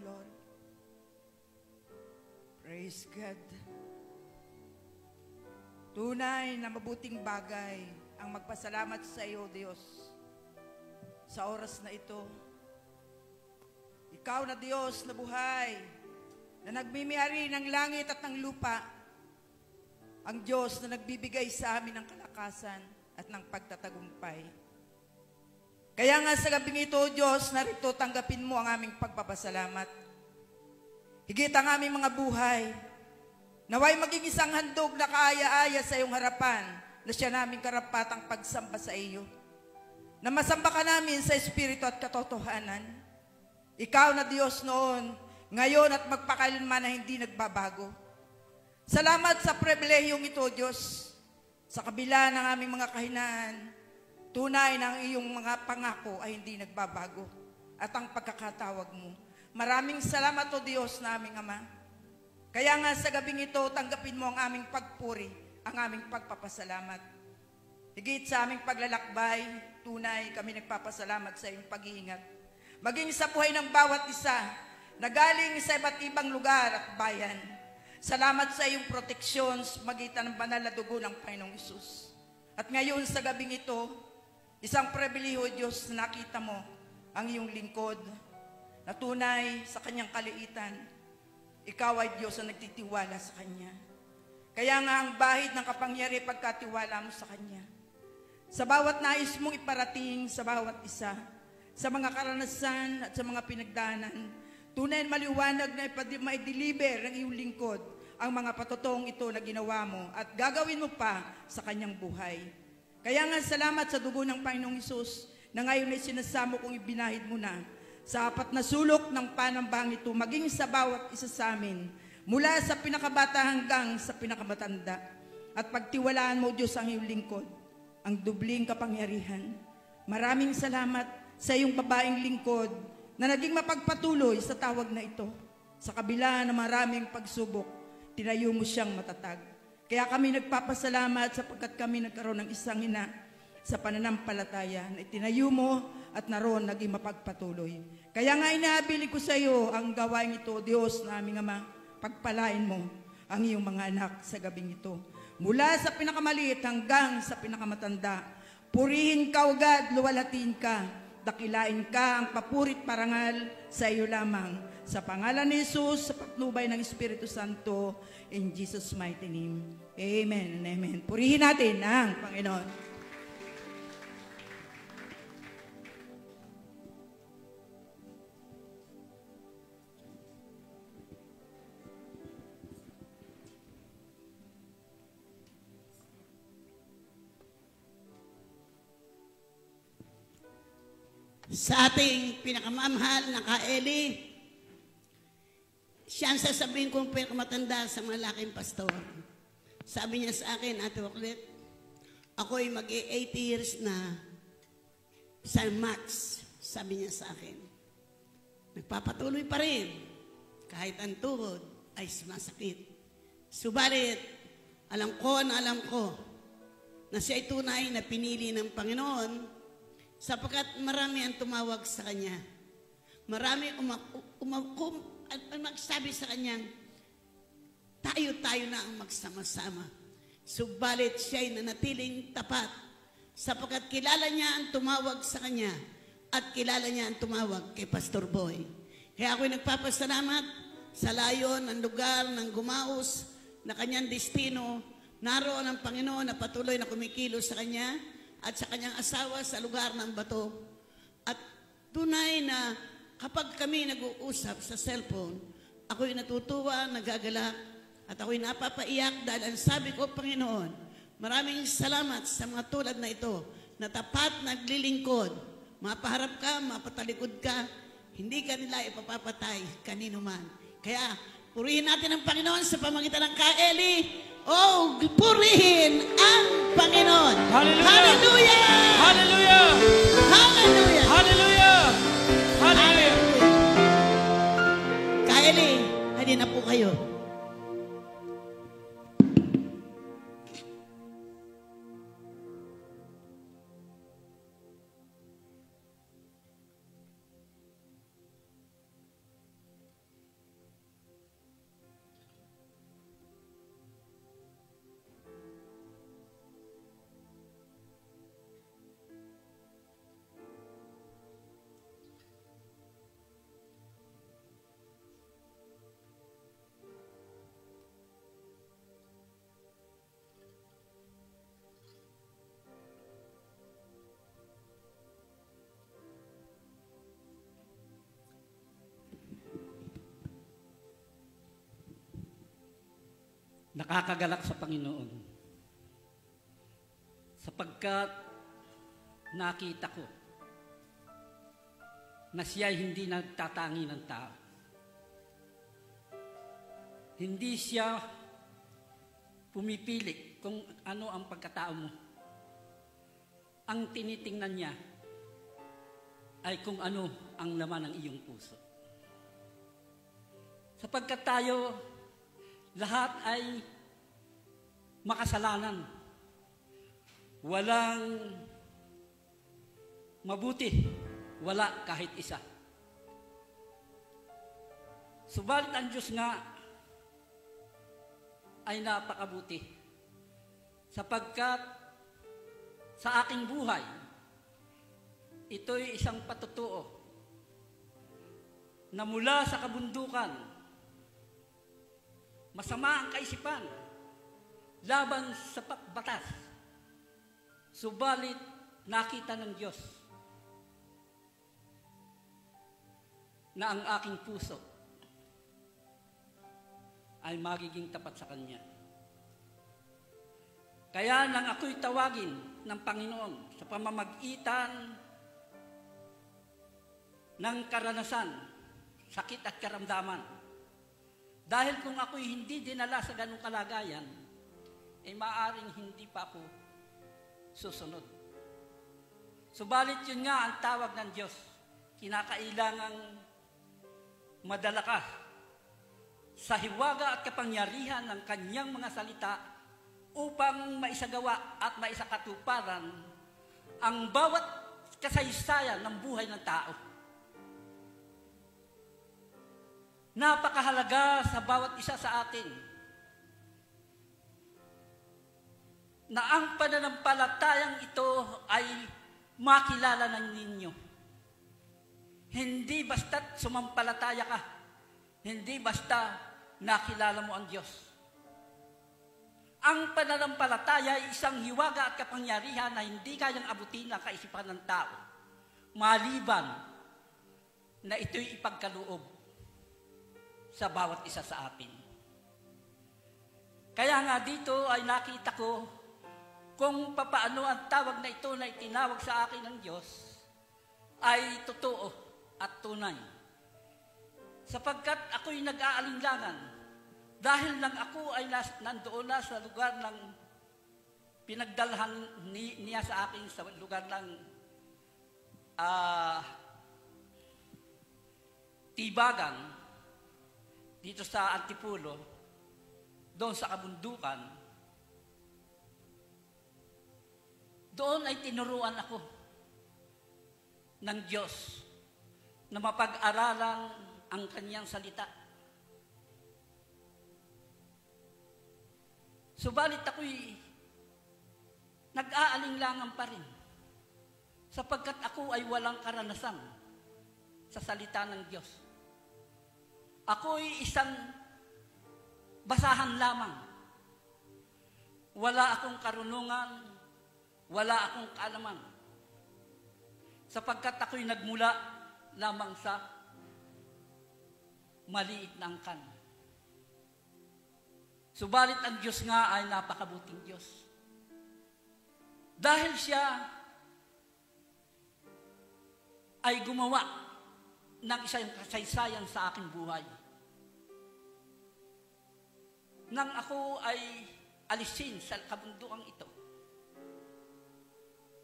Lord. Praise God. Tunay na mabuting bagay ang magpasalamat sa iyo, Diyos, sa oras na ito. Ikaw na Diyos na buhay, na nagmimiyari ng langit at ng lupa, ang Diyos na nagbibigay sa amin ng kalakasan at ng pagtatagumpay. Kaya nga sa gabing ito, Diyos, narito tanggapin mo ang aming pagpapasalamat. Higit ang aming mga buhay, naway maging isang handog na kaaya-aya sa iyong harapan, na siya naming karapatang pagsamba sa iyo. Na masamba ka namin sa espiritu at katotohanan. Ikaw na Diyos noon, ngayon at magpakailanman na hindi nagbabago. Salamat sa pribilehiyong ito, Diyos. Sa kabila ng aming mga kahinaan, tunay na ang iyong mga pangako ay hindi nagbabago. At ang pagkakatawag mo. Maraming salamat o Diyos na aming Ama. Kaya nga sa gabing ito, tanggapin mo ang aming pagpuri, ang aming pagpapasalamat. Higit sa aming paglalakbay, tunay kami nagpapasalamat sa iyong pag-iingat. Maging sa buhay ng bawat isa, na galing sa iba't ibang lugar at bayan. Salamat sa iyong proteksyon sa magitan ng banal na dugo ng Panginoong Hesus. At ngayon sa gabing ito, isang pribilehiyo, Diyos, na nakita mo ang iyong lingkod na tunay sa kanyang kaliitan. Ikaw ay Diyos na nagtitiwala sa kanya. Kaya nga ang bahid ng kapangyarihan pagkatiwala mo sa kanya. Sa bawat nais mong iparating sa bawat isa, sa mga karanasan at sa mga pinagdaanan, tunay maliwanag na ma-deliver ng iyong lingkod ang mga patotoong ito na ginawa mo at gagawin mo pa sa kanyang buhay. Kaya nga salamat sa dugo ng Panginoong Hesus na ngayon ay sinasamo kong ibinahid mo na sa apat na sulok ng panambang ito, maging sa bawat isa sa amin, mula sa pinakabata hanggang sa pinakamatanda. At pagtiwalaan mo, Diyos, ang iyong lingkod, ang dubling kapangyarihan. Maraming salamat sa iyong babaeng lingkod na naging mapagpatuloy sa tawag na ito. Sa kabila ng maraming pagsubok, tinayo mo siyang matatag. Kaya kami nagpapasalamat sapagkat kami nagkaroon ng isang ina sa pananampalataya na itinayo mo at naroon naging mapagpatuloy. Kaya nga inaabili ko sa iyo ang gawain ito, Diyos na aming Ama, pagpalain mo ang iyong mga anak sa gabing ito. Mula sa pinakamaliit hanggang sa pinakamatanda, purihin ka agad, luwalatin ka, dakilain ka ang papurit parangal sa iyo lamang. Sa pangalan ni Jesus, sa patnubay ng Espiritu Santo, in Jesus' mighty name. Amen and amen. Purihin natin ang Panginoon. Sa ating pinakamamahal na Ka-Eli, siya ang sasabihin kong pinakamatanda sa malaking pastor. Sabi niya sa akin, Ate Waklet, ako'y mag-80 years na sa Max. Sabi niya sa akin, nagpapatuloy pa rin kahit ang tuhod ay sumasakit. Subalit, alam ko na siya ay tunay na pinili ng Panginoon sapagkat marami ang tumawag sa kanya. Marami magsabi sa kanyang, tayo na ang magsama-sama. Subalit siya'y nanatiling tapat sapagkat kilala niya ang tumawag sa kanya at kilala niya ang tumawag kay Pastor Boy. Kaya ako'y nagpapasalamat sa layon ng lugar ng gumaos na kanyang destino. Naroon ang Panginoon na patuloy na kumikilos sa kanya at sa kanyang asawa sa lugar ng bato. At tunay na kapag kami nag-uusap sa cellphone, ako'y natutuwa, nagagalak, at ako'y napapaiyak dahil ang sabi ko, Panginoon, maraming salamat sa mga tulad na ito, na tapat naglilingkod. Mapaharap ka, mapatalikod ka, hindi ka nila ipapapatay kanino man. Kaya, purihin natin ang Panginoon sa pamagitan ng Ka-Eli. Oh, purihin ang Panginoon. Hallelujah! Hallelujah! Hallelujah! Hallelujah! Hallelujah! Ka-Eli, halina na po kayo. nakakagalak sa Panginoon. Sapagkat nakita ko na siya hindi nagtatangi ng tao. Hindi siya pumipili kung ano ang pagkatao mo. Ang tinitingnan niya ay kung ano ang laman ng iyong puso. Sapagkat tayo, lahat ay makasalanan. Walang mabuti, wala kahit isa. Subalit ang Diyos nga ay napakabuti. Sapagkat sa aking buhay, ito'y isang patutuo na mula sa kabundukan, masama ang kaisipan laban sa batas. Subalit nakita ng Diyos na ang aking puso ay magiging tapat sa Kanya. Kaya nang ako'y tawagin ng Panginoon sa pamamagitan ng karanasan, sakit at karamdaman, dahil kung ako'y hindi dinala sa ganung kalagayan, ay maaaring hindi pa ako susunod. Subalit yun nga ang tawag ng Diyos. Kinakailangang madala ka sa hiwaga at kapangyarihan ng Kanyang mga salita upang maisagawa at maisakatuparan ang bawat kasaysayan ng buhay ng tao. Napakahalaga sa bawat isa sa atin na ang pananampalatayang ito ay makilala ng ninyo. Hindi basta't sumampalataya ka, hindi basta nakilala mo ang Diyos. Ang pananampalataya ay isang hiwaga at kapangyarihan na hindi kayang abutin ng kaisipan ng tao, maliban na ito'y ipagkaloob sa bawat isa sa atin. Kaya nga dito ay nakita ko kung papaano ang tawag na ito na itinawag sa akin ng Diyos ay totoo at tunay. Sapagkat ako'y nag-aalinlangan dahil lang ako ay nandoon na sa lugar ng pinagdalhan niya sa akin sa lugar ng Tibagan, dito sa Antipulo, doon sa kabundukan. Doon ay tinuruan ako ng Diyos na mapag-aralan ang Kanyang salita. Subalit ako'y nag-aalinlangan pa rin sapagkat ako ay walang karanasan sa salita ng Diyos. Ako'y isang basahan lamang. Wala akong karunungan, wala akong kaalaman. Sapagkat ako'y nagmula lamang sa maliit na angkan. Subalit ang Diyos nga ay napakabuting Diyos. Dahil siya ay gumawa ng isang kasaysayan sa aking buhay. Nang ako ay alisin sa kabundukang ito,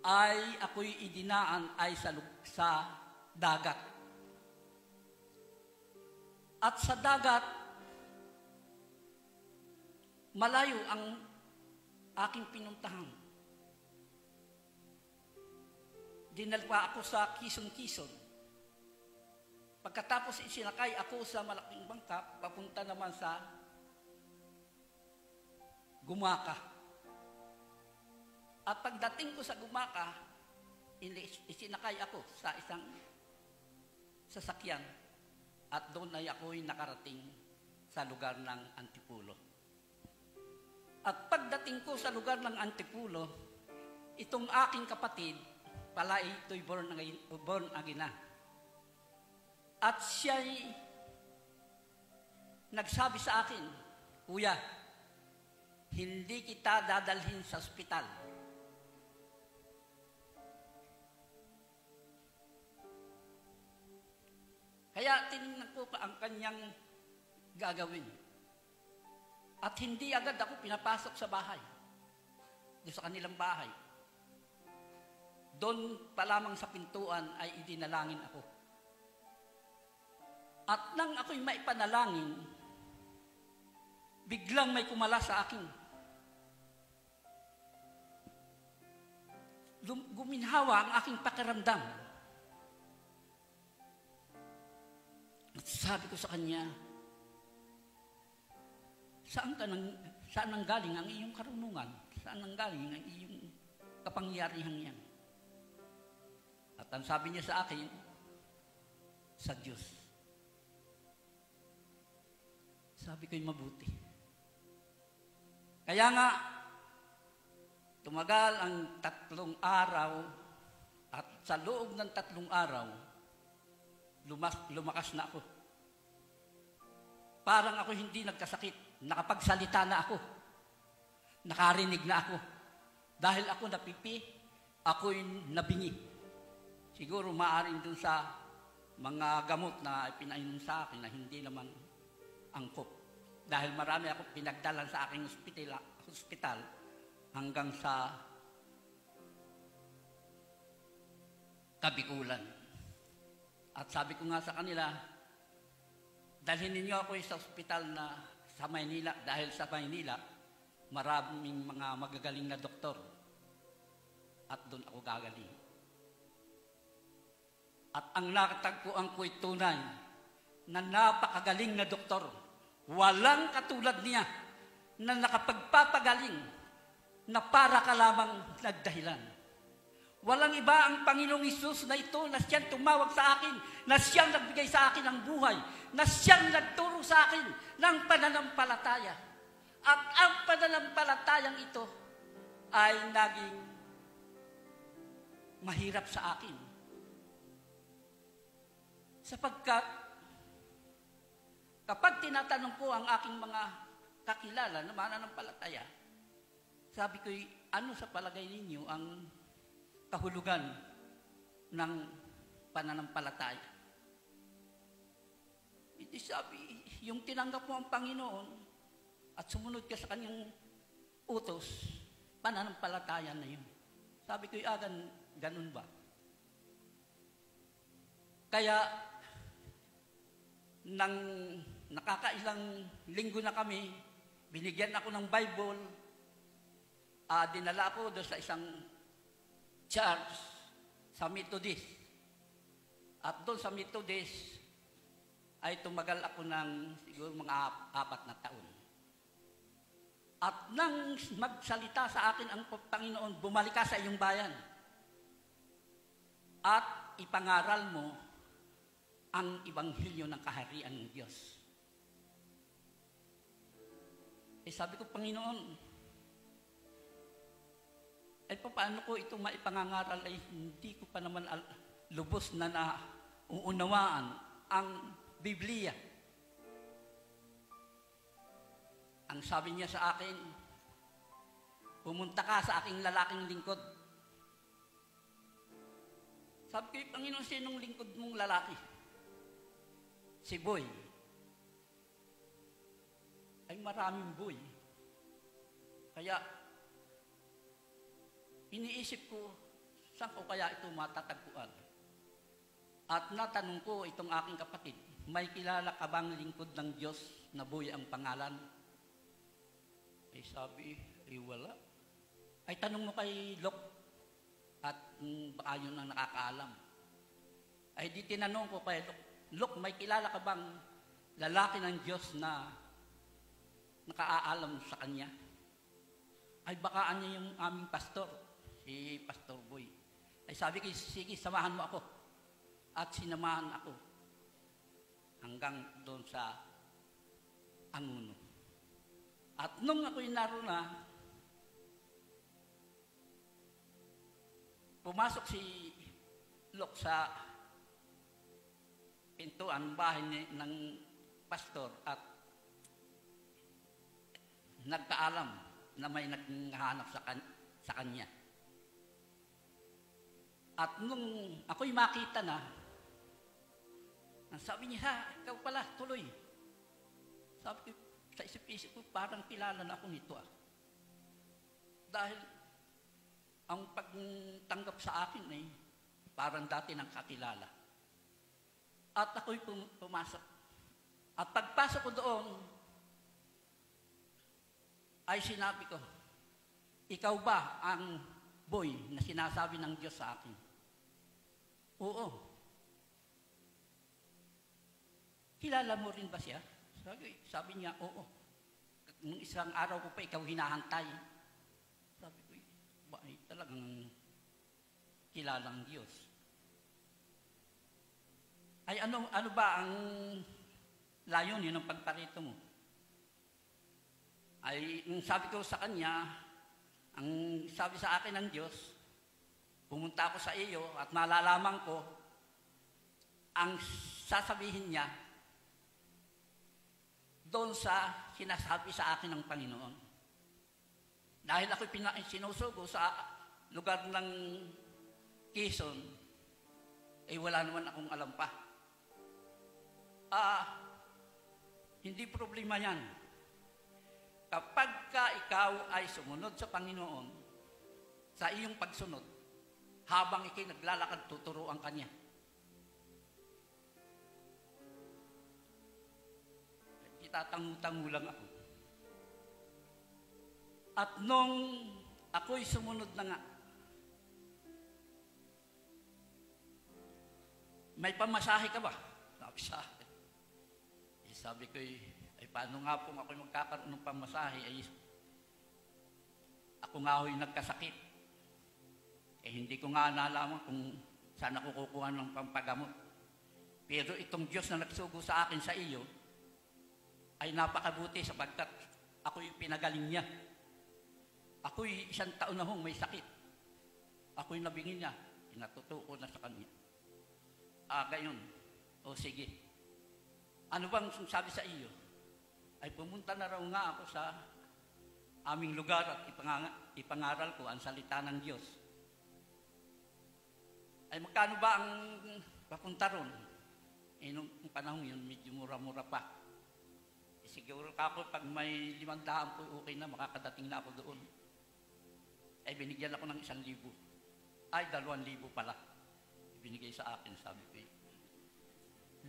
ay ako'y idinaan ay sa dagat. At sa dagat, malayo ang aking pinuntahan. Dinalpa ako sa Quezon. Pagkatapos isinakay ako sa malaking bangka, papunta naman sa Gumaca. At pagdating ko sa Gumaca, isinakay ako sa isang sasakyan. At doon ay ako'y nakarating sa lugar ng Antipulo. At pagdating ko sa lugar ng Antipulo, itong aking kapatid, pala ito'y born again na. At siya'y nagsabi sa akin, Kuya, hindi kita dadalhin sa ospital. Kaya tinignan ko ang kanyang gagawin. At hindi agad ako pinapasok sa bahay. Doon sa kanilang bahay. Doon pa lamang sa pintuan ay idinalangin ako. At nang ako'y maipanalangin, biglang may kumala sa akin. Guminhawa ang aking pakiramdam. At sabi ko sa kanya, saan nanggaling ang iyong karunungan? Saan nanggaling ang iyong kapangyarihan yan? At ang sabi niya sa akin, sa Diyos. Sabi ko'y mabuti. Kaya nga, tumagal ang 3 araw at sa loob ng 3 araw, lumakas na ako. Parang ako hindi nagkasakit. Nakapagsalita na ako. Nakarinig na ako. Dahil ako napipi, ako'y nabingi. Siguro maaaring dun sa mga gamot na pinainom sa akin na hindi naman angkop. Dahil marami ako pinagdalan sa aking hospital hanggang sa Kabikulan. At sabi ko nga sa kanila, dalhin ninyo ako sa ospital na sa Maynila dahil sa Maynila maraming mga magagaling na doktor at doon ako gagaling. At ang nakatagpuan ko'y tunay na napakagaling na doktor. Walang katulad niya na nakapagpapagaling na para ka lamang nagdahilan. Walang iba ang Panginoong Hesus na ito na siyang tumawag sa akin, na siyang nagbigay sa akin ng buhay, na siyang nagturo sa akin ng pananampalataya. At ang pananampalatayang ito ay naging mahirap sa akin. Sapagkat kapag tinatanong ko ang aking mga kakilala na mananampalataya, sabi ko, ano sa palagay ninyo ang kahulugan ng pananampalataya? Iti sabi, yung tinanggap mo ang Panginoon at sumunod ka sa kanyang utos, pananampalataya na yun. Sabi ko, ganun ba? Kaya, nang nakakailang linggo na kami, binigyan ako ng Bible, dinala ako doon sa isang church sa Methodist. At doon sa Methodist ay tumagal ako ng siguro mga 4 na taon. At nang magsalita sa akin ang Panginoon, bumalik ka sa iyong bayan at ipangaral mo ang Ebanghelyo ng kaharian ng Diyos. Sabi ko, Panginoon, paano ko ito maipangangaral ay hindi ko pa naman lubos na nauunawaan ang Biblia. Ang sabi niya sa akin, pumunta ka sa aking lalaking lingkod. Sabi ko, Panginoon, sinong lingkod mong lalaki? Si Boy. Ay maraming boy. Kaya, iniisip ko, saan ko kaya ito matatagpuan? At natanong ko itong aking kapatid, may kilala ka bang lingkod ng Diyos na Boy ang pangalan? Sabi, wala. Ay tanong mo kay Lok at baka yun ang nakakaalam. Ay di tinanong ko kay Lok, Lok, may kilala ka bang lalaki ng Diyos na nakaalam sa kanya? Ay baka niya yung aming pastor, si Pastor Boy. Ay sabi ko, sige, samahan mo ako. At sinamahan ako hanggang doon sa Anguno. At nung ako'y naroon na, pumasok si Lok sa pintuan bahay ng pastor at nagkaalam na may naghahanap sa kanya. At nung ako'y makita na, ang sabi niya, "Ha, ikaw pala, tuloy." Sabi ko, sa isip-isip ko, parang kilala na ako nito ah. Dahil ang pagtanggap sa akin ay parang dati nang kakilala. At ako'y pumasok. At pagpasok ko doon, ay sinabi ko, "Ikaw ba ang boy na sinasabi ng Diyos sa akin?" "Oo." "Kilala mo rin ba siya?" Sabi niya, "Oo. Nung isang araw ko pa ikaw hinahantay." Sabi ko, "Ba, ay talagang kilalang Diyos." "Ay ano ba ang layunin ng pagparito mo?" Ay sabi ko sa kanya, ang sabi sa akin ng Diyos, pumunta ako sa iyo at malalaman ko ang sasabihin niya doon sa sinasabi sa akin ng Panginoon. Dahil ako sinusugo sa lugar ng Quezon, eh wala naman akong alam pa. Hindi problema yan. Kapag ka ikaw ay sumunod sa Panginoon, sa iyong pagsunod, habang ikay naglalakad, tuturuan ka niya. Itatangu-tangu lang ako. At nung ako'y sumunod na nga, "May pamasahe ka ba?" Sabi sa akin. Sabi ko, "Ay paano nga po ako'y magkakaroon ng pamasahe? Ay, ako nga ho'y nagkasakit. Hindi ko nga nalaman kung saan ako kukuha ng pampagamot. Pero itong Diyos na nagsugo sa akin sa iyo, ay napakabuti sapagkat ako'y pinagaling niya. Ako'y 1 taon na hong may sakit. Ako'y nabingin niya. Pinatutuko na sa kanya." Gayon. O sige. Ano bang sabi sa iyo? Ay pumunta na raw nga ako sa aming lugar at ipangaral ko ang salita ng Diyos. Ay magkano ba ang papunta ron? Nung panahon yun, medyo mura-mura pa. Siguro ako, pag may 500 po, okay na, makakadating na ako doon. Ay binigyan ako ng 1,000. Ay, 2,000 pala. Binigay sa akin, sabi ko,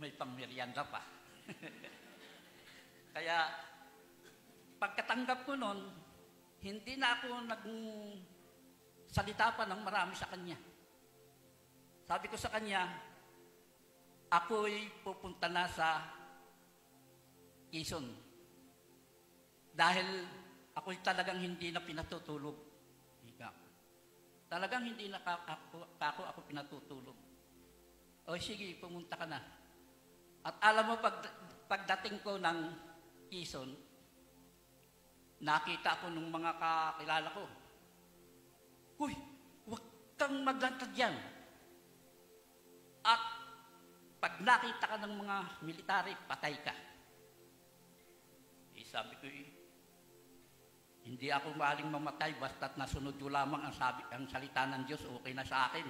may pang-merienda pa. Kaya, pagkatanggap ko nun, hindi na ako nagsalita pa ng marami sa kanya. Sabi ko sa kanya, ako'y pupunta na sa Quezon. Dahil ako'y talagang hindi na pinatutulog. Talagang hindi na ako pinatutulog. O sige, pumunta ka na. At alam mo, pagdating ko ng Quezon, nakita ko ng mga kakilala ko, "Uy, huwag kang maglantad yan." At pag nakita ka ng mga military, patay ka. Sabi ko, hindi ako maaaring mamatay basta't nasunod ko lamang ang salita ng Diyos, okay na sa akin.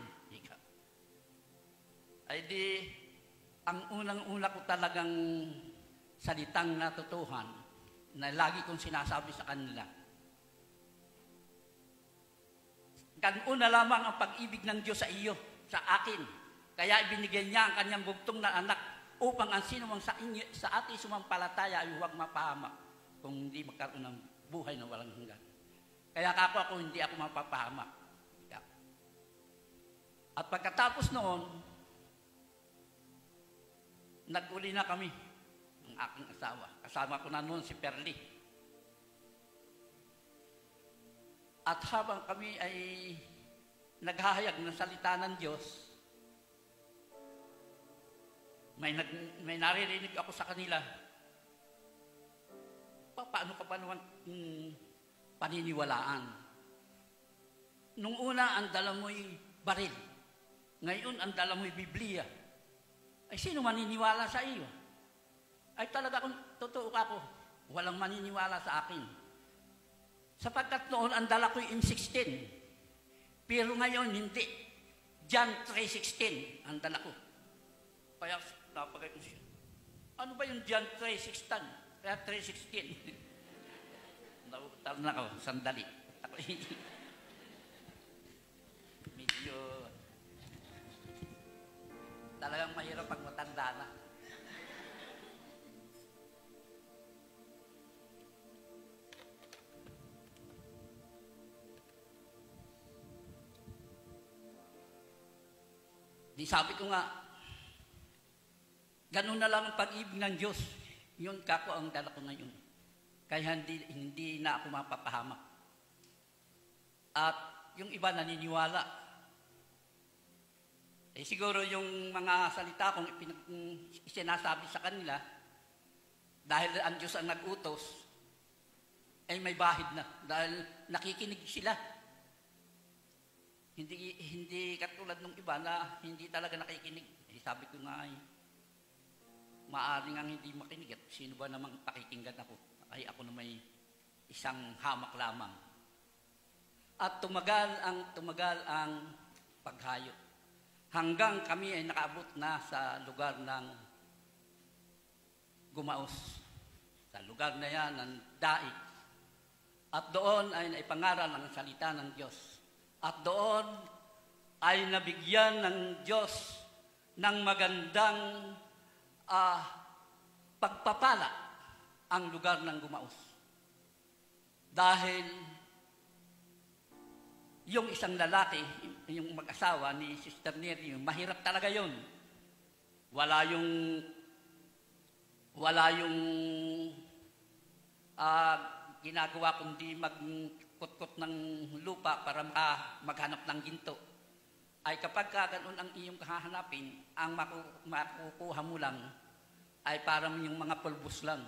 Ay di, ang unang-una ko talagang salitang natutuhan na lagi kong sinasabi sa kanila, "Ganun na lamang ang pag-ibig ng Diyos sa iyo, sa akin. Kaya ibinigay niya ang kanyang bugtong na anak upang ang sinumang sa ating sumampalataya ay huwag mapahamak, kung hindi magkaroon ng buhay na walang hanggan." Kaya ako hindi ako mapapahamak. At pagkatapos noon, nag-uli na kami ng aking asawa. Kasama ko na noon si Perli. At habang kami ay naghahayag ng salita ng Diyos, may naririnig ako sa kanila, paano ka ba naman paniniwalaan? Nung una, ang dala mo'y baril. Ngayon, ang dala mo'y Biblia. Ay, sino maniniwala sa iyo? Ay, talaga kung totoo ka ko, walang maniniwala sa akin. Sapagkat noon, ang dala ko'y M16. Pero ngayon, hindi. John 3:16 ang dala ko. Kaya, napagay ko siya. Ano ba yung John 3:16? Kaya 3:16. Nautal na ako, sandali. Ako, medyo talagang mahirap pag matanda na. Di sabi ko nga, ganun na lang ang pag-ibig ng Diyos. Yun kako ang dala ko ngayon. Kaya hindi na ako mapapahamak. At yung iba naniniwala. Siguro yung mga salita kong sinasabi sa kanila, dahil ang Diyos ang nag-utos, ay may bahid na. Dahil nakikinig sila. Hindi katulad ng iba na hindi talaga nakikinig. Sabi ko nga ay, maaari nga hindi makinig. At sino ba namang pakikinggan ako? Ay ako na may isang hamak lamang. At tumagal ang paghayo. Hanggang kami ay nakaabot na sa lugar ng Gumaos. Sa lugar na yan ng Daig. At doon ay naipangaral ang salita ng Diyos. At doon ay nabigyan ng Diyos ng magandang pagpapala ang lugar ng Gumaos. Dahil yung isang lalaki, yung mag-asawa ni Sister Neri, mahirap talaga yun. Wala yung ginagawa kundi magkutkot ng lupa para maghanap ng ginto. Ay kapag ganoon ang iyong hahanapin, ang makukuha mo lang ay parang yung mga pulbos lang.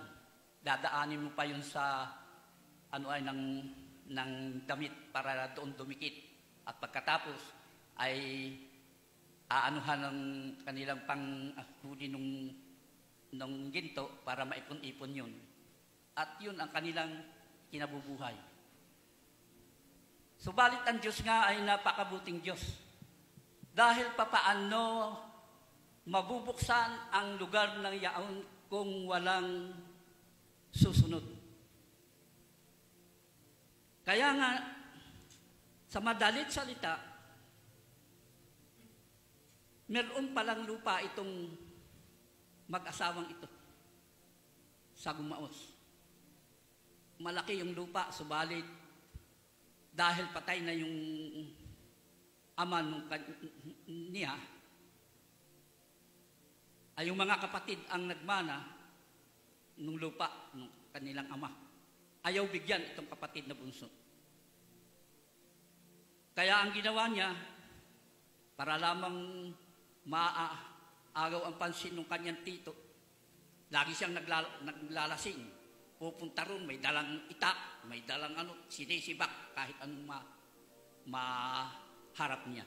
Dadaanin mo pa yun sa ng damit para doon dumikit. At pagkatapos ay aanuhan ng kanilang panghuli ng ginto para maipon-ipon yun. At yun ang kanilang kinabubuhay. Subalit ang Diyos nga ay napakabuting Diyos. Dahil papaano mabubuksan ang lugar ng yaon kung walang susunod. Kaya nga, sa madalit salita, meron palang lupa itong mag-asawang ito sa Gumaos. Malaki yung lupa, subalit dahil patay na yung ama niya, ay yung mga kapatid ang nagmana ng lupa ng kanilang ama. Ayaw bigyan itong kapatid na bunso. Kaya ang ginawa niya, para lamang maaagaw ang pansin ng kanyang tito, lagi siyang naglalasing. Pupunta ron, may dalang itak, may dalang sinisibak, kahit anong maharap niya.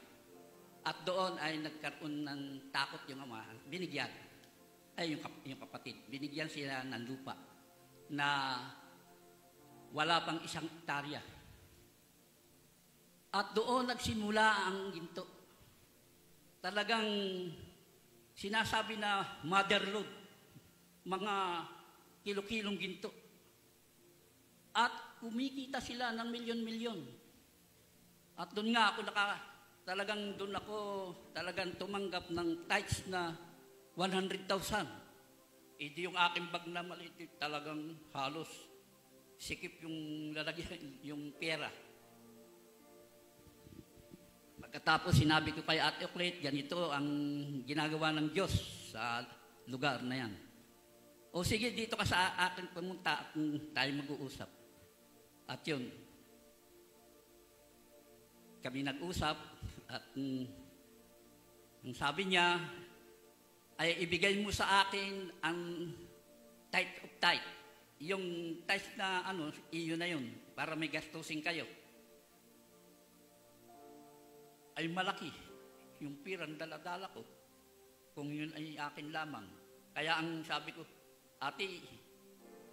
At doon ay nagkaroon ng takot yung ama, binigyan, yung kapatid, binigyan sila ng lupa na wala pang 1 hektarya. At doon nagsimula ang ginto. Talagang sinasabi na motherload, mga kilo-kilong ginto. At kumikita sila ng milyon-milyon. At doon nga ako talagang tumanggap ng tithes na 100,000. Di yung aking bag na maliit, talagang halos sikip yung lalagyan, yung pera. Pagkatapos sinabi ko kay Ate Oclate, ganito ang ginagawa ng Diyos sa lugar na yan. O sige, dito ka sa akin pumunta at tayo mag-uusap. At yun, kami nag-usap at ang sabi niya ay ibigay mo sa akin ang tithe of tithe. Yung tithe na iyo na yun, para may gastusin kayo. Ay malaki. Yung pirang dala-dala ko, kung yun ay akin lamang. Kaya ang sabi ko, ate,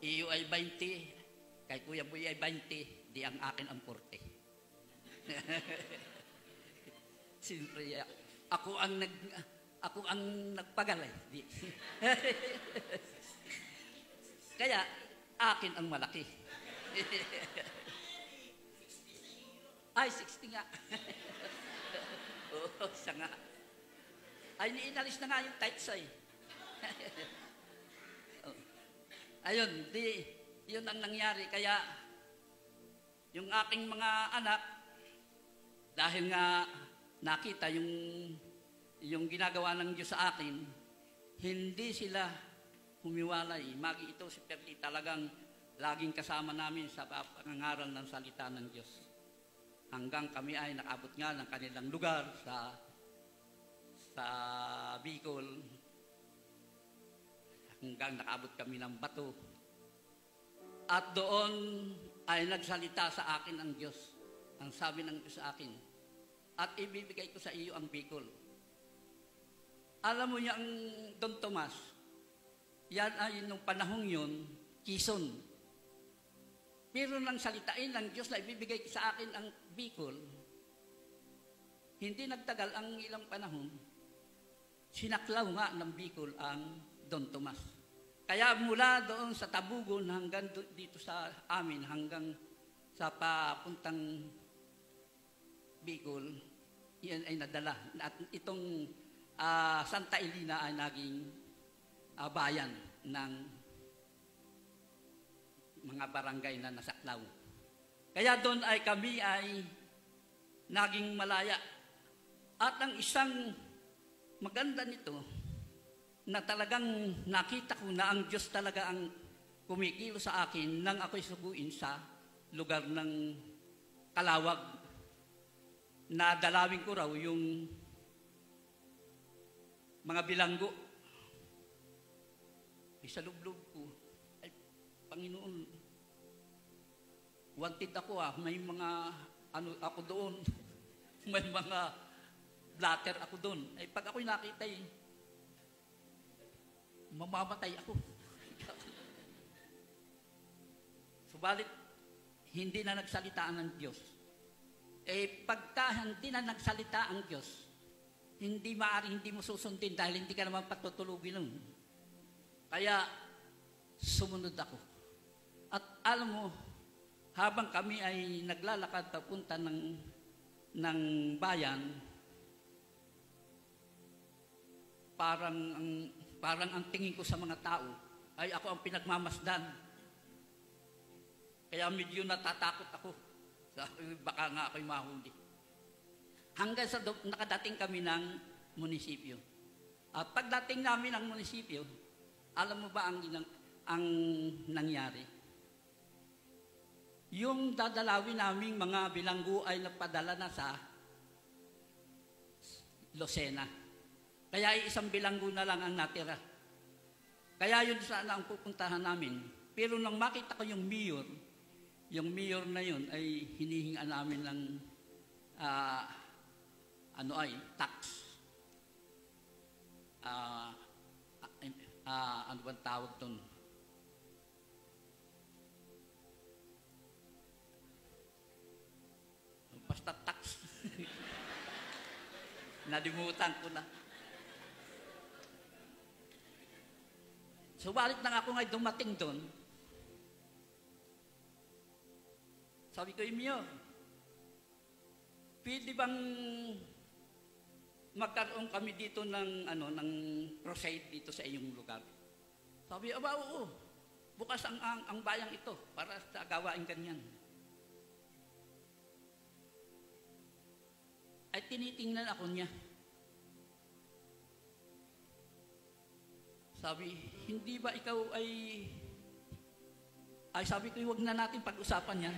iyo ay 20, kay Kuya Boy ay 20, di ang akin ang porte. Siyempre, ako ang nagpagalay. Di. Kaya, akin ang malaki. Ay, 60 nga. Oo, siya nga. Ay, inalis na nga yung tights ay. Ayun, yun ang nangyari. Kaya, yung aking mga anak, dahil nga nakita yung ginagawa ng Diyos sa akin, hindi sila humiwalay. Magi ito si Perli talagang laging kasama namin sa pangangaral ng salita ng Diyos. Hanggang kami ay nakabot nga ng kanilang lugar sa Bicol. Hanggang nakabot kami ng Bato. At doon ay nagsalita sa akin ang Diyos. Ang sabi ng Diyos sa akin, at ibibigay ko sa iyo ang Bicol. Alam mo niya ang Don Tomas, yan ay nung panahong yun, Quezon. Pero nang salitain ng Diyos na ibibigay sa akin ang Bicol, hindi nagtagal ang ilang panahon, sinaklaw nga ng Bicol ang Don Tomas. Kaya mula doon sa Tabugon hanggang dito sa amin, hanggang sa papuntang Bicol, yan ay nadala. At itong Santa Elena ay naging bayan ng mga barangay na nasaklaw. Kaya doon ay kami ay naging malaya. At ang isang maganda nito, na talagang nakita ko na ang Diyos talaga ang kumikilo sa akin nang ako'y suguin sa lugar ng Kalawag. Na dalawin ko raw yung mga bilanggo. Sa loob-loob ko, ay, Panginoon, wanted ako may mga, ako doon, may mga blatter ako doon. Ay, pag ako'y nakita mamamatay ako. Subalit, hindi na nagsalita ng Diyos. Pagka hindi na nagsalita ang Diyos, hindi mo susundin dahil hindi ka naman patutulugin nun. Kaya, sumunod ako. At alam mo, habang kami ay naglalakad papunta ng bayan, parang ang tingin ko sa mga tao ay ako ang pinagmamasdan. Kaya medyo natatakot ako. Baka nga ako'y mahuli. Hanggang sa nakadating kami ng munisipyo. At pagdating namin ng munisipyo, alam mo ba ang nangyari? Yung dadalawin naming mga bilanggo ay napadala na sa Lucena. Kaya isang bilanggo na lang ang natira. Kaya yun sana ang pupuntahan namin. Pero nang makita ko yung mayor na yun ay hinihinga namin ng tax. Ano bang tawag doon? Basta tax. Nalimutan ko na. Subalit na ako ngayon dumating doon. Sabi ko, Mayor, pwede bang magkaroon kami dito ng crusade dito sa iyong lugar? Sabi, oo. Bukas ang bayang ito para sa gawain ganyan. Ay tinitingnan ako niya. Sabi, hindi ba ikaw ay sabi ko, huwag na natin pag-usapan yan.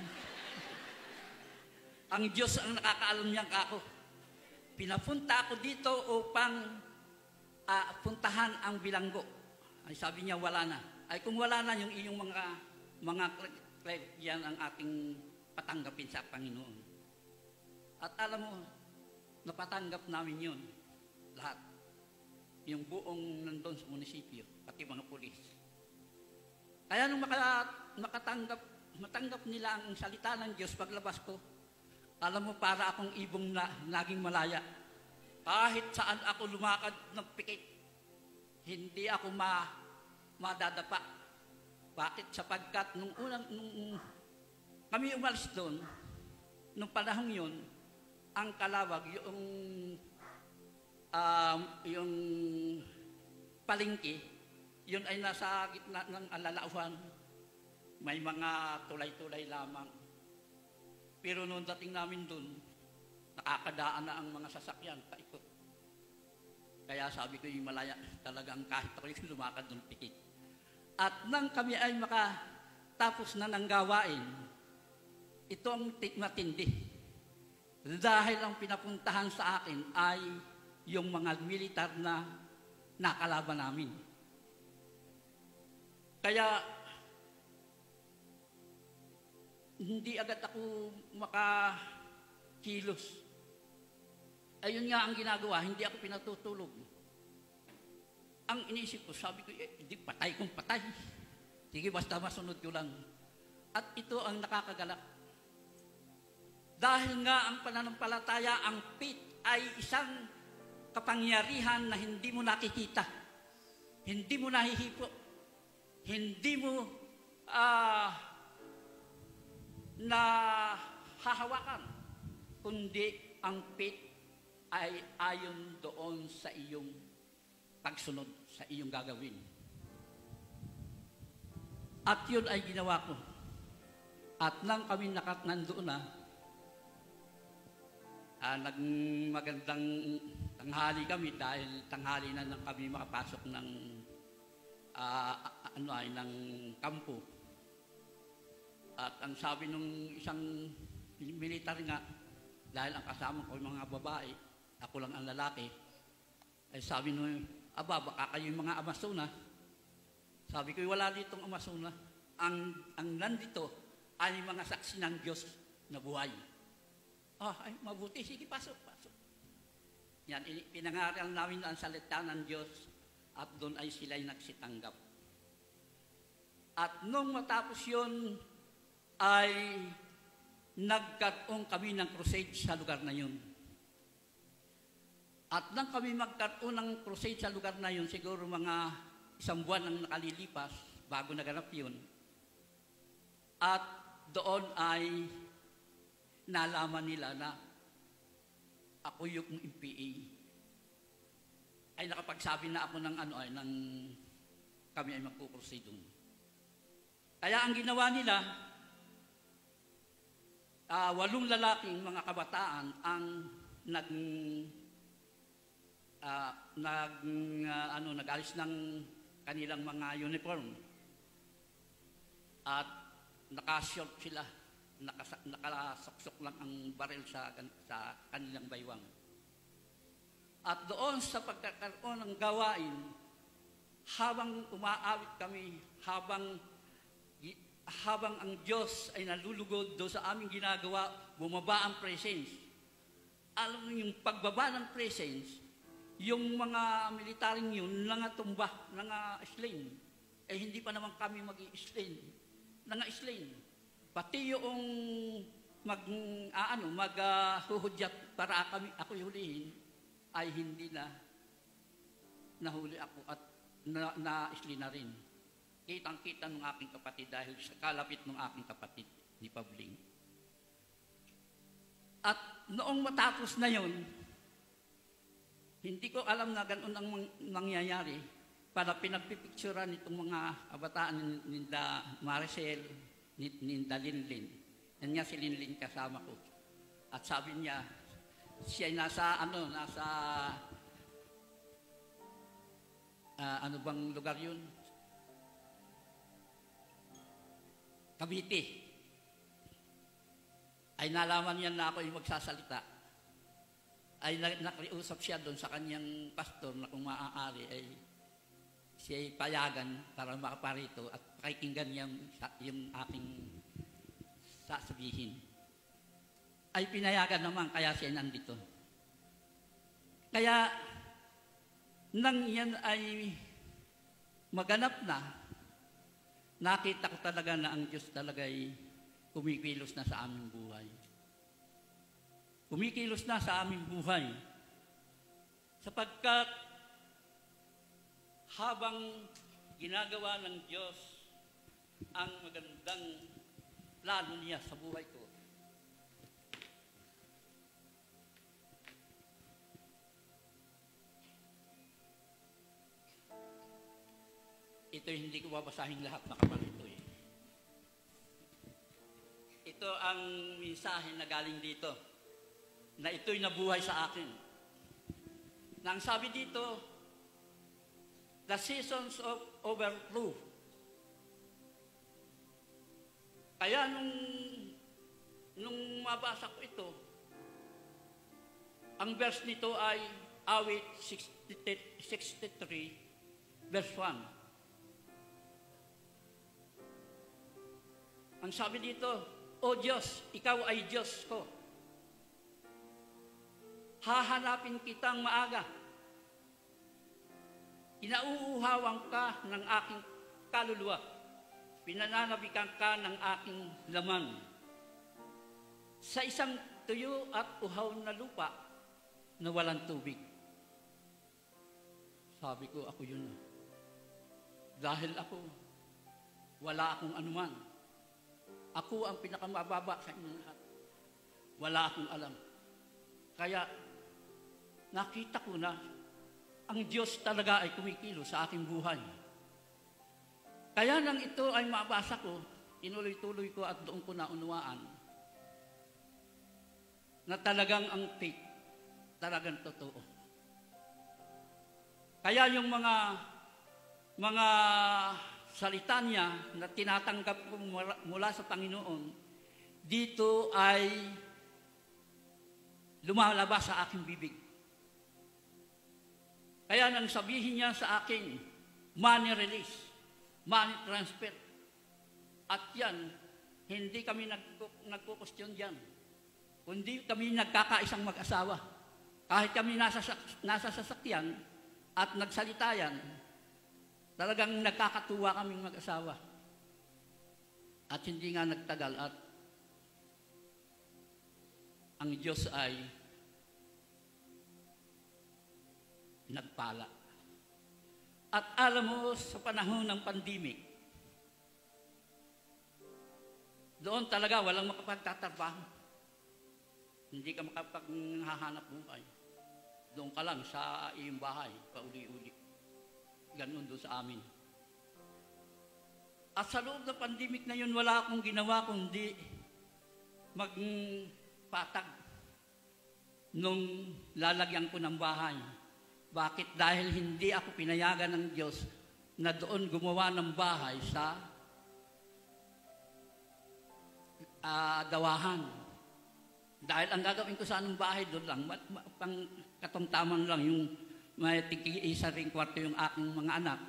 Ang Diyos ang nakakaalam niyan kako. Pinapunta ako dito upang puntahan ang bilanggo. Ay sabi niya, wala na. Ay kung wala na yung iyong mga yan ang ating patanggapin sa Panginoon. At alam mo, napatanggap namin yun. Lahat. Yung buong nandun sa munisipyo, pati mga pulis. Kaya nung makatanggap matanggap nila ang salita ng Diyos paglabas ko, alam mo, para akong ibong na naging malaya. Kahit saan ako lumakad ng pikit, hindi ako madadapa. Bakit? Sapagkat nung kami umalis doon, nung panahong yun, ang Kalawag, yung palengke, yun ay nasa gitna ng alalauhan. May mga tulay-tulay lamang. Pero noong dating namin doon, nakakadaan na ang mga sasakyan, paikot. Kaya sabi ko yung malaya, talagang kahit ako yung lumakad ng pikit. At nang kami ay makatapos na ng gawain, ito ang matindi. Dahil ang pinapuntahan sa akin ay yung mga militar na nakalaban namin. Kaya hindi agad ako makakilos. Ayun nga ang ginagawa, hindi ako pinatutulog. Ang inisip ko, sabi ko, hindi patay kung patay. Sige, basta masunod ko lang. At ito ang nakakagalak. Dahil nga ang pananampalataya, ang faith ay isang kapangyarihan na hindi mo nakikita. Hindi mo nahihipo. Hindi mo na hahawakan, kundi ang faith ay ayon doon sa iyong pagsunod, sa iyong gagawin. At yun ay ginawa ko. At nang kami nandoon na, magandang tanghali kami dahil tanghali na nang kami makapasok ng ng kampo. At ang sabi nung isang militar nga, dahil ang kasama ko yung mga babae, ako lang ang lalaki, ay sabi nung, baka kayo yung mga Amazona. Sabi ko, wala ditong Amazona. Ang nandito ay mga saksi ng Diyos na buhay. Ay, mabuti, sige, pasok. Yan, pinangaral namin ang salita ng Diyos at doon ay sila'y nagsitanggap. At nung matapos yun, ay nagkaroon kami ng crusade sa lugar na yun. At nang kami magkaroon ng crusade sa lugar na yun, siguro mga 1 buwan ang nakalilipas bago naganap yun. At doon ay nalaman nila na ako yung MPA. Ay nakapagsabi na ako ng ng kami ay magkukrusade doon. Kaya ang ginawa nila, 8 lalaking mga kabataan ang nag-alis ng kanilang mga uniform. At nakashort sila, nakasaksok lang ang baril sa kanilang baywang. At doon sa pagkakaroon ng gawain, habang umaawit kami, habang ang Diyos ay nalulugod doon sa aming ginagawa, bumaba ang presence. Alam mo yung pagbaba ng presence, yung mga militaring yun, nangatumba, nangaslain. Hindi pa naman kami mag-i-slain. Nangaslain. Pati yung maghuhudyat para ako hulihin, ay hindi na nahuli ako at na-slain na rin. Kitang-kita ng aking kapatid dahil sa kalapit ng aking kapatid ni Pabling. At noong matapos na yon, hindi ko alam na ganoon ang nangyayari para pinagpipicturan itong mga kabataan ninda Maricel, ninda Linlin. Yan nga si Linlin kasama ko. At sabi niya, siya ay nasa bang lugar yun? Cavite. Ay nalaman niya na ako yung magsasalita. Ay nakiusap siya doon sa kanyang pastor na kung maaari ay siya ay payagan para makaparito at pakikinggan niya yung aking sasabihin. Ay pinayagan naman kaya siya nandito. Kaya nang yan ay maganap na, nakita ko talaga na ang Diyos talaga ay kumikilos na sa aming buhay. Kumikilos na sa aming buhay. Sapagkat habang ginagawa ng Diyos ang magandang plano niya sa buhay ko, ito hindi ko babasahin lahat, makapal ito eh. Ito ang mensahe na galing dito, na ito'y nabuhay sa akin. Na ang sabi dito, the seasons of overflow. Kaya nung mabasa ko ito, ang verse nito ay awit 63, verse 1. Ang sabi dito, O Diyos, Ikaw ay Diyos ko. Hahanapin kitang maaga. Inauuhawan ka ng aking kaluluwa. Pinananabikan ka ng aking laman. Sa isang tuyo at uhaw na lupa na walang tubig. Sabi ko, ako yun. Dahil ako, wala akong anuman. Ako ang pinakamababa sa inyong lahat. Wala akong alam. Kaya, nakita ko na ang Diyos talaga ay kumikilo sa aking buhay. Kaya nang ito ay mabasa ko, tinuloy-tuloy ko at doon ko naunawaan na talagang ang faith, talagang totoo. Kaya yung mga salita niya na tinatanggap ko mula sa Panginoon, dito ay lumalabas sa aking bibig. Kaya nang sabihin niya sa akin, money release, money transfer, at yan, hindi kami nagkukustyon dyan, kundi kami nagkakaisang mag-asawa. Kahit kami nasa sasakyan at nagsalita yan, talagang nagkakatuwa kaming mag-asawa. At hindi nga nagtagal at ang Diyos ay nagpala. At alam mo, sa panahon ng pandemic, doon talaga walang makapagtatrabaho. Hindi ka makapaghahanap buhay. Doon ka lang sa iyong bahay, pauli-uli. Ganun doon sa amin. At sa loob ng pandemic na yun, wala akong ginawa kundi magpatag nung lalagyan ko ng bahay. Bakit? Dahil hindi ako pinayagan ng Diyos na doon gumawa ng bahay sa dawahan. Dahil ang gagawin ko sa anong bahay doon lang, pang katungtaman lang yung may tig-isa ring kwarto yung aking mga anak.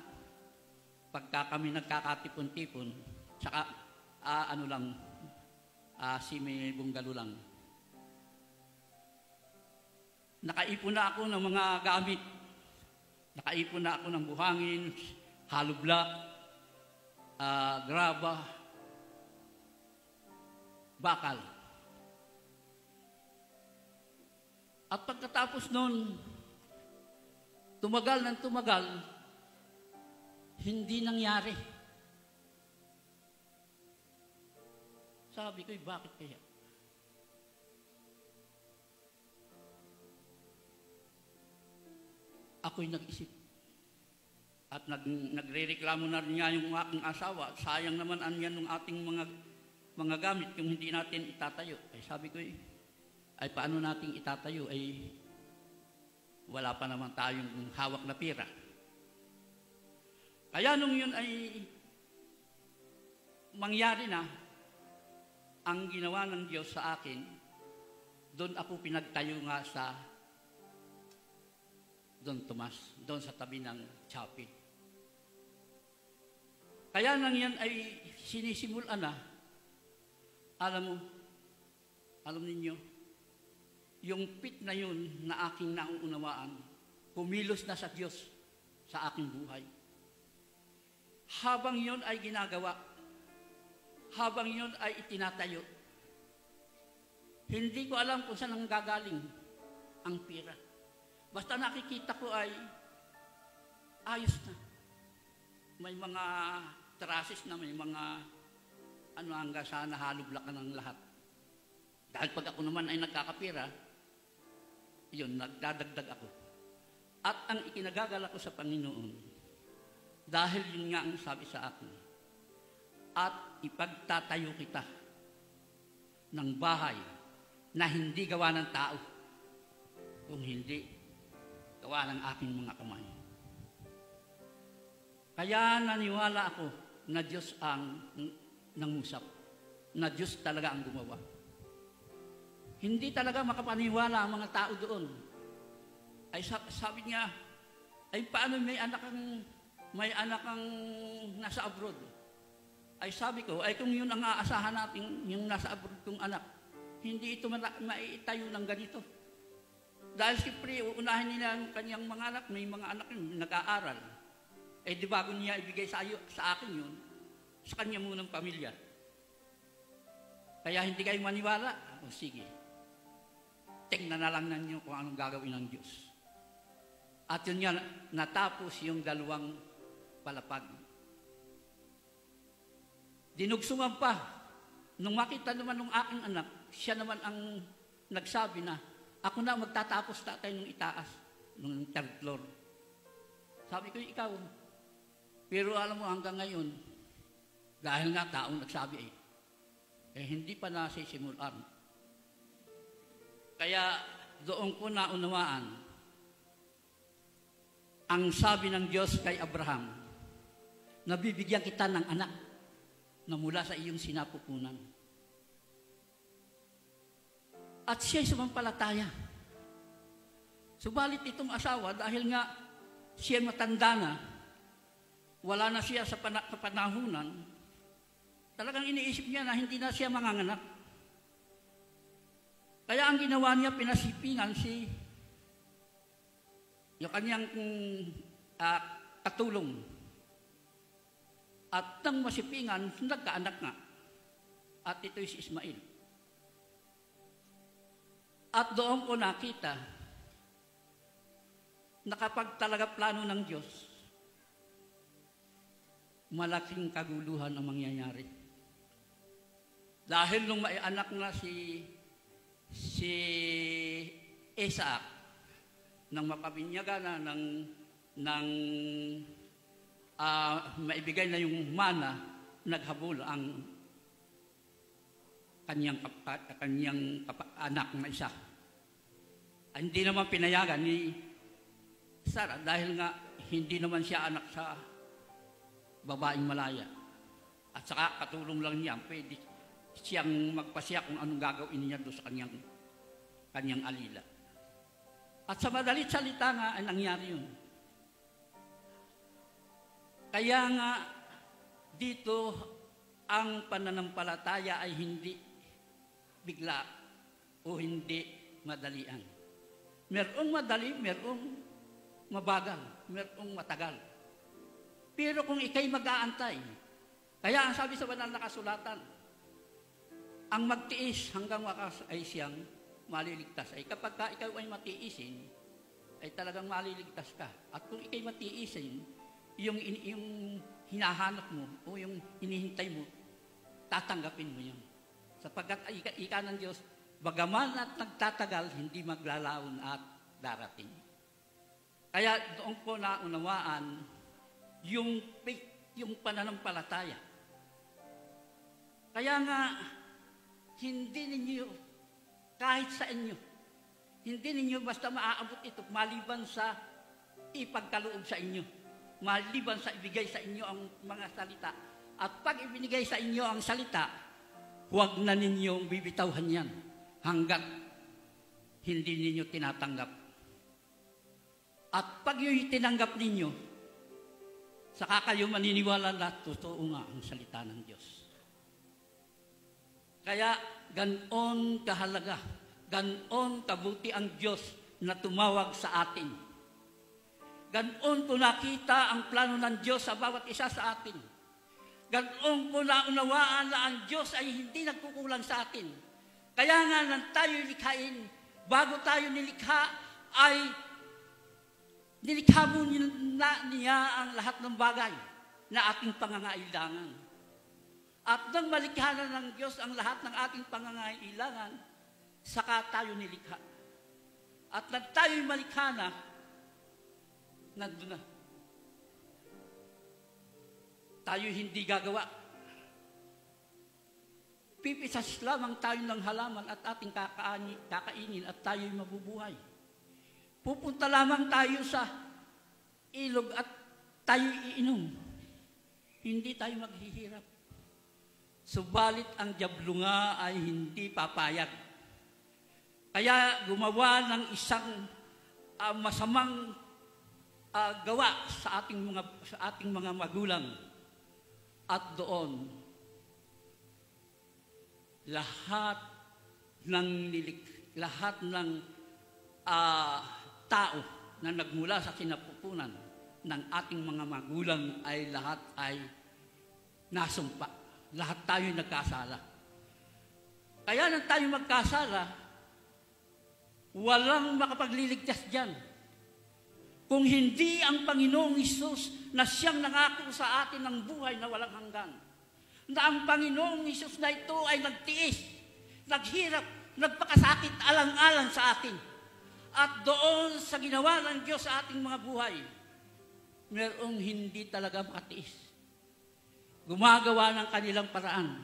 Pagka kami nagkakatipon-tipon, tsaka may bunggalo lang. Nakaipon na ako ng mga gamit. Nakaipon na ako ng buhangin, hollow block, graba, bakal. At pagkatapos nun, tumagal ng tumagal, hindi nangyari. Sabi ko, bakit kaya? Ako'y nag-isip. At nagre-reklamo na rin nga yung aking asawa. Sayang naman anyan ng ating mga gamit kung hindi natin itatayo. Ay sabi ko, ay paano natin itatayo? Ay wala pa naman tayong hawak na pira. Kaya nung yun ay mangyari na, ang ginawa ng Diyos sa akin, doon ako pinagtayo nga sa Don Tomas, doon sa tabi ng chapel. Kaya nang yan ay sinisimulan na, alam ninyo, yung pit na yun na aking nauunawaan, kumilos na sa Diyos sa aking buhay. habang yun ay ginagawa, habang yun ay itinatayo, hindi ko alam kung saan ang gagaling ang pira. Basta nakikita ko ay ayos na. May mga traces na, may mga hanggang sa nahalublakan ng lahat. Dahil pag ako naman ay nagkakapira, yun, nagdadagdag ako. At ang ikinagagala ko sa Panginoon, dahil yun nga ang sabi sa akin, at ipagtatayo kita ng bahay na hindi gawa ng tao, kung hindi gawa ng aking mga kamay. Kaya naniwala ako na Diyos ang nangusap, na Diyos talaga ang gumawa. Hindi talaga makapaniwala ang mga tao doon. Ay sabi niya, ay paano may anak kang nasa abroad? Ay sabi ko, ay kung yun ang aasahan natin, yung nasa abroad kong anak, hindi ito maitayo ng ganito. Dahil siyempre, uunahin nila ang kanyang mga anak, may mga anak yun, nag-aaral. Eh di bago niya ibigay sa akin yun, sa kanya munang pamilya. Kaya hindi kayo maniwala. O sige, tingnan na lang ninyo kung anong gagawin ng Diyos. At yun nga, natapos yung 2 palapag. Dinugsungan pa. Nung makita naman ng aking anak, siya naman ang nagsabi na, ako na magtatapos tatay nung itaas, nung 3rd floor. Sabi ko, ikaw. Pero alam mo, hanggang ngayon, dahil nga taong nagsabi hindi pa nasisimulan. Kaya doon ko naunawaan ang sabi ng Diyos kay Abraham, nabibigyan kita ng anak na mula sa iyong sinapupunan. At siya'y sumampalataya. Subalit itong asawa, dahil nga siya matanda na, wala na siya sa panahunan, talagang iniisip niya na hindi na siya manganganak. Kaya ang ginawa niya, pinasipingan yung kanyang katulong. At nang masipingan, nagkaanak nga. At ito'y si Ismael. At doon ko nakita na kapag talaga plano ng Diyos, malaking kaguluhan ang mangyayari. Dahil nung may anak na si Isaac, nang mapabinyaga na ng maibigay na yung mana, naghabol ang kanyang anak na isa. Hindi naman pinayagan ni Sarah dahil nga hindi naman siya anak sa babaeng malaya. At saka katulong lang niya, pwede siyang magpasya kung anong gagawin niya doon sa kanyang alila. At sa madalit salita nga ay nangyari yun. Kaya nga dito ang pananampalataya ay hindi bigla o hindi madalian. Merong madali, merong mabagal, merong matagal. Pero kung ikay mag-aantay, kaya ang sabi sa banal na kasulatan, ang magtiis hanggang wakas ay siyang maliligtas. Ay kapag ka ikaw ay matiisin, ay talagang maliligtas ka. At kung ikay matiisin, yung hinahanap mo o yung hinihintay mo, tatanggapin mo yan. Sapagkat ika ng Diyos, bagaman at nagtatagal, hindi maglalaon at darating. Kaya doon ko naunawaan yung pananampalataya. Kaya nga, hindi ninyo, kahit sa inyo, hindi ninyo basta maaabot ito maliban sa ipagkaloob sa inyo, maliban sa ibigay sa inyo ang mga salita. At pag ibinigay sa inyo ang salita, huwag na ninyong bibitawhan yan hanggat hindi ninyo tinatanggap. At pag yung tinanggap ninyo, saka kayo maniniwala na totoo nga ang salita ng Diyos. Kaya ganon kahalaga, ganon kabuti ang Diyos na tumawag sa atin. Ganoon ko nakita ang plano ng Diyos sa bawat isa sa atin. Ganoon ko naunawaan na ang Diyos ay hindi nagkukulang sa atin. Kaya nga nang tayo likhain, bago tayo nilikha, ay nilikha muna niya ang lahat ng bagay na ating pangangailangan. At nang malikha na ng Diyos ang lahat ng ating pangangailangan, saka tayo nilikha. At nang tayo'y malikha na, nandun na. Tayo hindi gagawa. Pipisas lamang tayo ng halaman at ating kakainin at tayo'y mabubuhay. Pupunta lamang tayo sa ilog at tayo'y iinom. Hindi tayo maghihirap. Subalit ang dyablo nga ay hindi papayag. Kaya gumawa ng isang masamang gawa sa ating mga magulang. At doon, lahat ng tao na nagmula sa kinapupunan ng ating mga magulang ay lahat ay nasumpa. Lahat tayo nagkasala. Kaya nang tayo magkasala, walang makapagliligtas dyan. Kung hindi ang Panginoong Hesus na siyang nangako sa atin ng buhay na walang hanggan. Na ang Panginoong Hesus na ito ay nagtiis, naghirap, nagpakasakit alang-alang sa atin. At doon sa ginawa ng Diyos sa ating mga buhay, mayroong hindi talaga makatiis. Gumagawa ng kanilang paraan.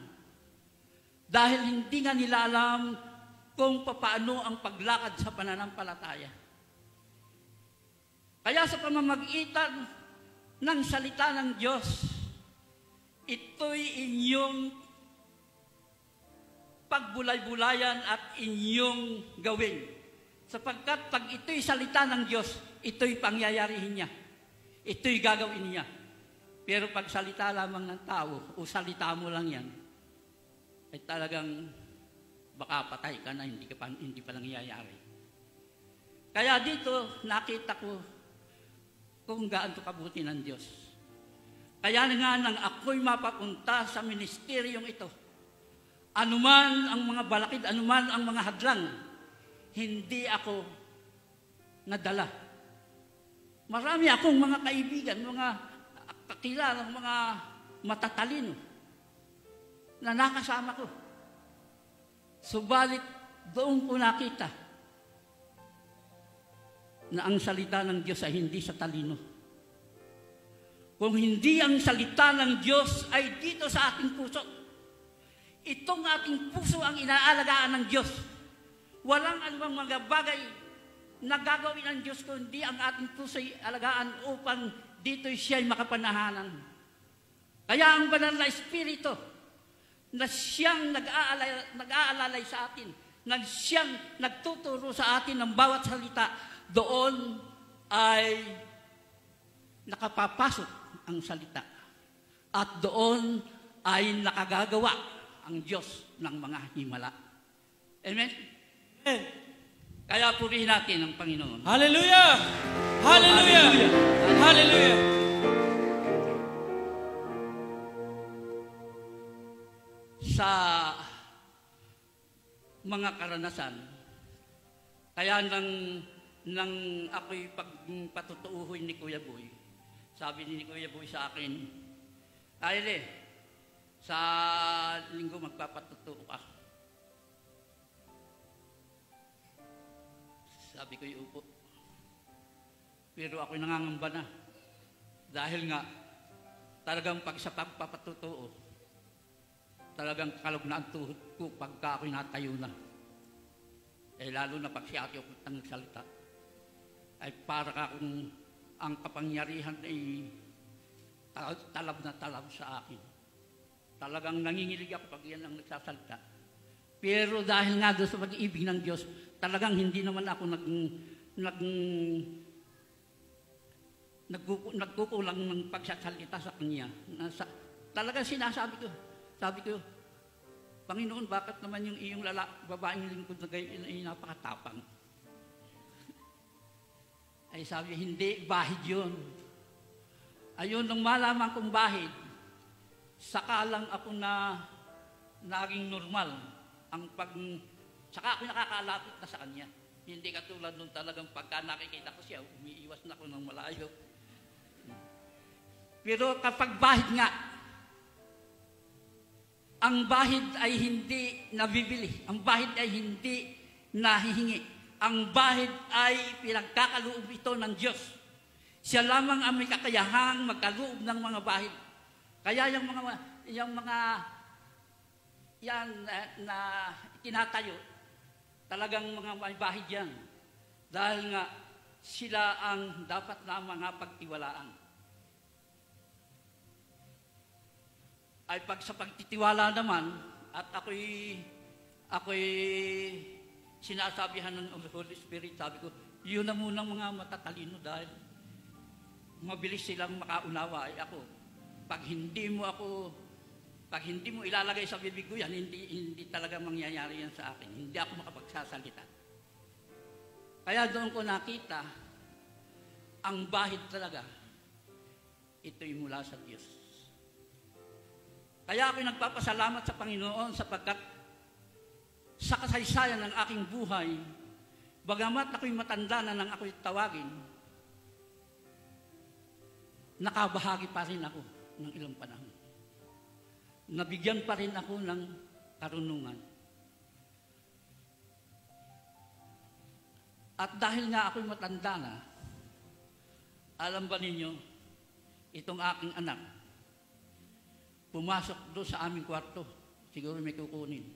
Dahil hindi nga nila alam kung paano ang paglakad sa pananampalataya. Kaya sa pamamagitan ng salita ng Diyos, ito'y inyong pagbulay-bulayan at inyong gawin. Sapagkat pag ito'y salita ng Diyos, ito'y pangyayarihin niya. Ito'y gagawin niya. Pero pag salita lamang ng tao, o salita mo lang yan, ay talagang baka patay ka na, hindi pa nangyayari. Kaya dito, nakita ko kung gaano kabuti ng Diyos. Kaya nga nang ako'y mapapunta sa ministeryong ito, anuman ang mga balakid, anuman ang mga hadlang, hindi ako nadala. Marami akong mga kaibigan, mga kakilalang mga matatalino na nakasama ko. Subalit doon ko nakita na ang salita ng Diyos ay hindi sa talino. Kung hindi ang salita ng Diyos ay dito sa ating puso, itong ating puso ang inaalagaan ng Diyos. Walang anumang mga bagay na gagawin ng Diyos kundi ang ating puso ay alagaan upang dito'y siya'y makapanahanan. Kaya ang banal na Espiritu na siyang nag-aalalay sa atin, na siyang nagtuturo sa atin ng bawat salita, doon ay nakapapasok ang salita. At doon ay nakagagawa ang Diyos ng mga himala. Amen? Amen. Kaya purihin natin ang Panginoon. Hallelujah! Hallelujah! Hallelujah! Sa mga karanasan, kaya nang ako'y pagpatutuuhoy ni Kuya Boy, sabi ni Kuya Boy sa akin, Aile, sa linggo magpapatutuo ka. Sabi ko, upo. Pero ako'y nangangamba na. Dahil nga, talagang pag sa pagpapatutuo, talagang kalog na ang tuhod ko pagka ako'y natayo na. Eh lalo na pag si ate ako nagsalita, ay para kung ang kapangyarihan ay talab na talab sa akin. Talagang nangingilig ako pag yan ang nagsasalita. Pero dahil nga doon sa pag-ibig ng Diyos, talagang hindi naman ako nagkukulang ng pagsasalita sa Kanya. Talagang sinasabi ko, sabi ko, Panginoon, bakit naman yung iyong babaeng lingkod na gayon ay napakatapang? Ay sabi, hindi, bahid yun. Ayun, nung malaman kong bahid, saka lang ako na naging normal. Saka ako nakakalapit na sa kanya. Hindi katulad nung talagang pagka nakikita ko siya, umiiwas na ako ng malayo. Pero kapag bahid nga, ang bahid ay hindi nabibili. Ang bahid ay hindi nahihingi. Ang bahid ay pinagkakaloob ito ng Diyos. Siya lamang ang may kakayahang magkaloob ng mga bahid. Kaya yung mga yan na tinatayo, talagang mga may bahid yan. Dahil nga sila ang dapat na mga pagtiwalaan. Ay pag sa pagtitiwala naman, at ako'y sinasabihan ng Holy Spirit, sabi ko, yun na munang mga matatalino dahil mabilis silang makaunawa. Ay ako, pag hindi mo ilalagay sa bibig ko yan, hindi talaga mangyayari yan sa akin. Hindi ako makapagsasalita. Kaya doon ko nakita, ang bahid talaga, ito'y mula sa Diyos. Kaya ako'y nagpapasalamat sa Panginoon sapagkat sa kasaysayan ng aking buhay, bagamat ako'y matanda na nang ako'y tawagin, nakabahagi pa rin ako ng ilang panahon. Nabigyan pa rin ako ng karunungan. At dahil nga ako'y matanda na, alam ba ninyo, itong aking anak, pumasok doon sa aming kwarto. Siguro may kukunin.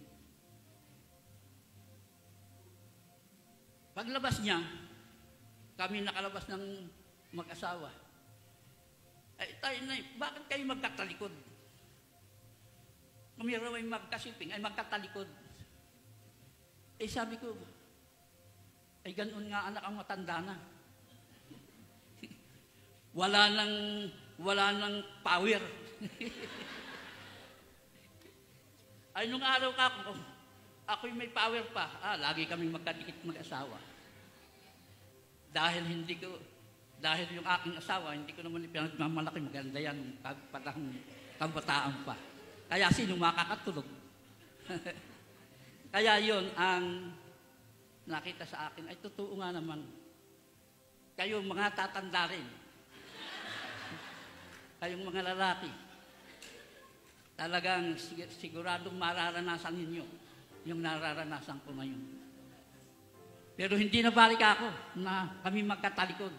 Paglabas niya, kami nakalabas ng mag-asawa. Ay, tayo na, bakit kayo magkatalikod? Kami raw ay magkasiping, ay magkatalikod. Eh sabi ko, ay ganoon nga anak ang matanda na. wala nang power. Ay, nung araw ka ako'y may power pa. Lagi kaming magkadikit mag-asawa. Dahil yung aking asawa, hindi ko naman ipinagmamalaki, maganda yan, parang kabataan pa. Kaya sino makakatulog? Kaya yon ang nakita sa akin, ay totoo nga naman. Kayong mga tatanda rin. Kayong mga lalaki. Talagang siguradong mararanasan ninyo yung nararanasan ko ngayon. Pero hindi na balik ako na kami magkatalikod.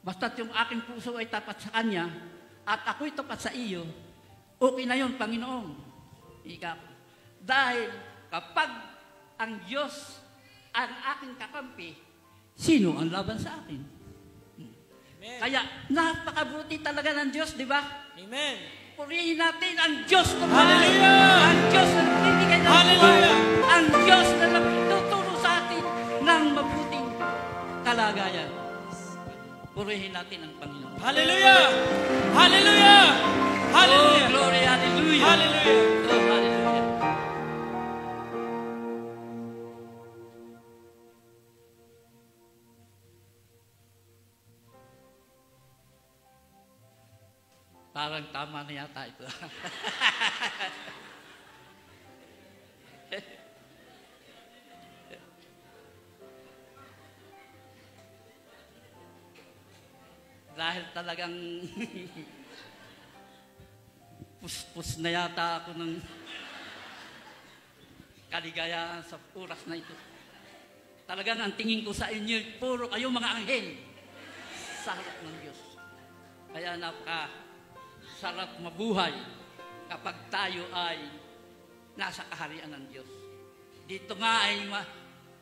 Basta't yung aking puso ay tapat sa Kanya at ako'y tapat sa iyo, okay na yun, Panginoon. Ika. Dahil kapag ang Diyos ang aking kakampi, sino ang laban sa akin? Amen. Kaya napakabuti talaga ng Diyos, di ba? Amen. Purihin natin ang Diyos na Hallelujah! Ang Diyos na nagbibigay ng Hallelujah! buhay. Ang Diyos na nagtuturo sa atin ng mabuting kalagayan. Purihin natin ang Panginoon. Hallelujah! Hallelujah! Hallelujah! Oh, glory, hallelujah! Hallelujah! Oh, hallelujah! Parang tama na yata ito. Dahil talagang puspos na yata ako ng kaligayahan sa oras na ito. Talagang ang tingin ko sa inyo, puro kayo mga anghel sa harap ng Diyos. Kaya sarap mabuhay kapag tayo ay nasa kaharian ng Diyos. Dito nga ay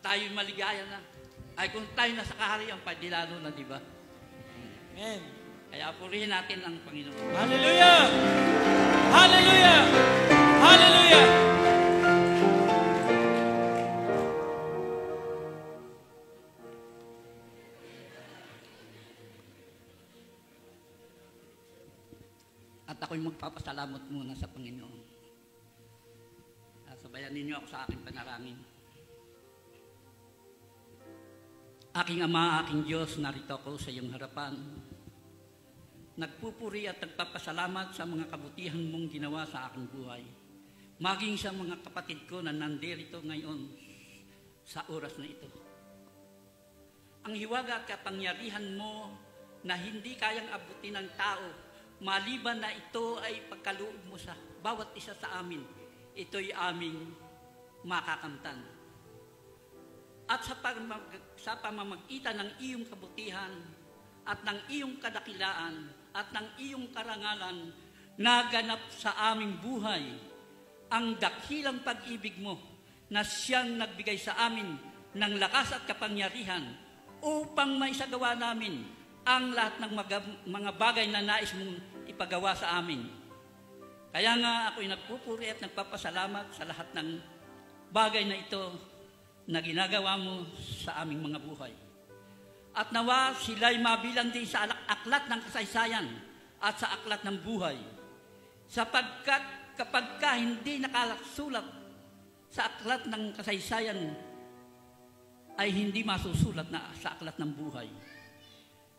tayo maligaya na. Ay kung tayo nasa kaharian pa, di lalo na, di ba? Amen. Kaya purihin natin ang Panginoon. Hallelujah! Hallelujah! Hallelujah! At ako'y magpapasalamat muna sa Panginoon. Sabayan ninyo ako sa aking panalangin. Aking Ama, aking Diyos, narito ako sa iyong harapan. Nagpupuri at nagpapasalamat sa mga kabutihan mong ginawa sa aking buhay. Maging sa mga kapatid ko na nandirito ngayon sa oras na ito. Ang hiwaga at kapangyarihan mo na hindi kayang abutin ng tao, maliban na ito ay pagkaloob mo sa bawat isa sa amin, ito'y aming makakamtan. At sa pamamagitan ng iyong kabutihan at ng iyong kadakilaan at ng iyong karangalan, naganap sa aming buhay ang dakilang pag-ibig mo na siyang nagbigay sa amin ng lakas at kapangyarihan upang maisagawa namin ang lahat ng mga bagay na nais mong ipagawa sa amin. Kaya nga ako'y nagpupuri at nagpapasalamat sa lahat ng bagay na ito na ginagawa mo sa aming mga buhay. At nawa sila'y mabilang din sa aklat ng kasaysayan at sa aklat ng buhay. Sapagkat kapag ka hindi nakasulat sa aklat ng kasaysayan, ay hindi masusulat na sa aklat ng buhay.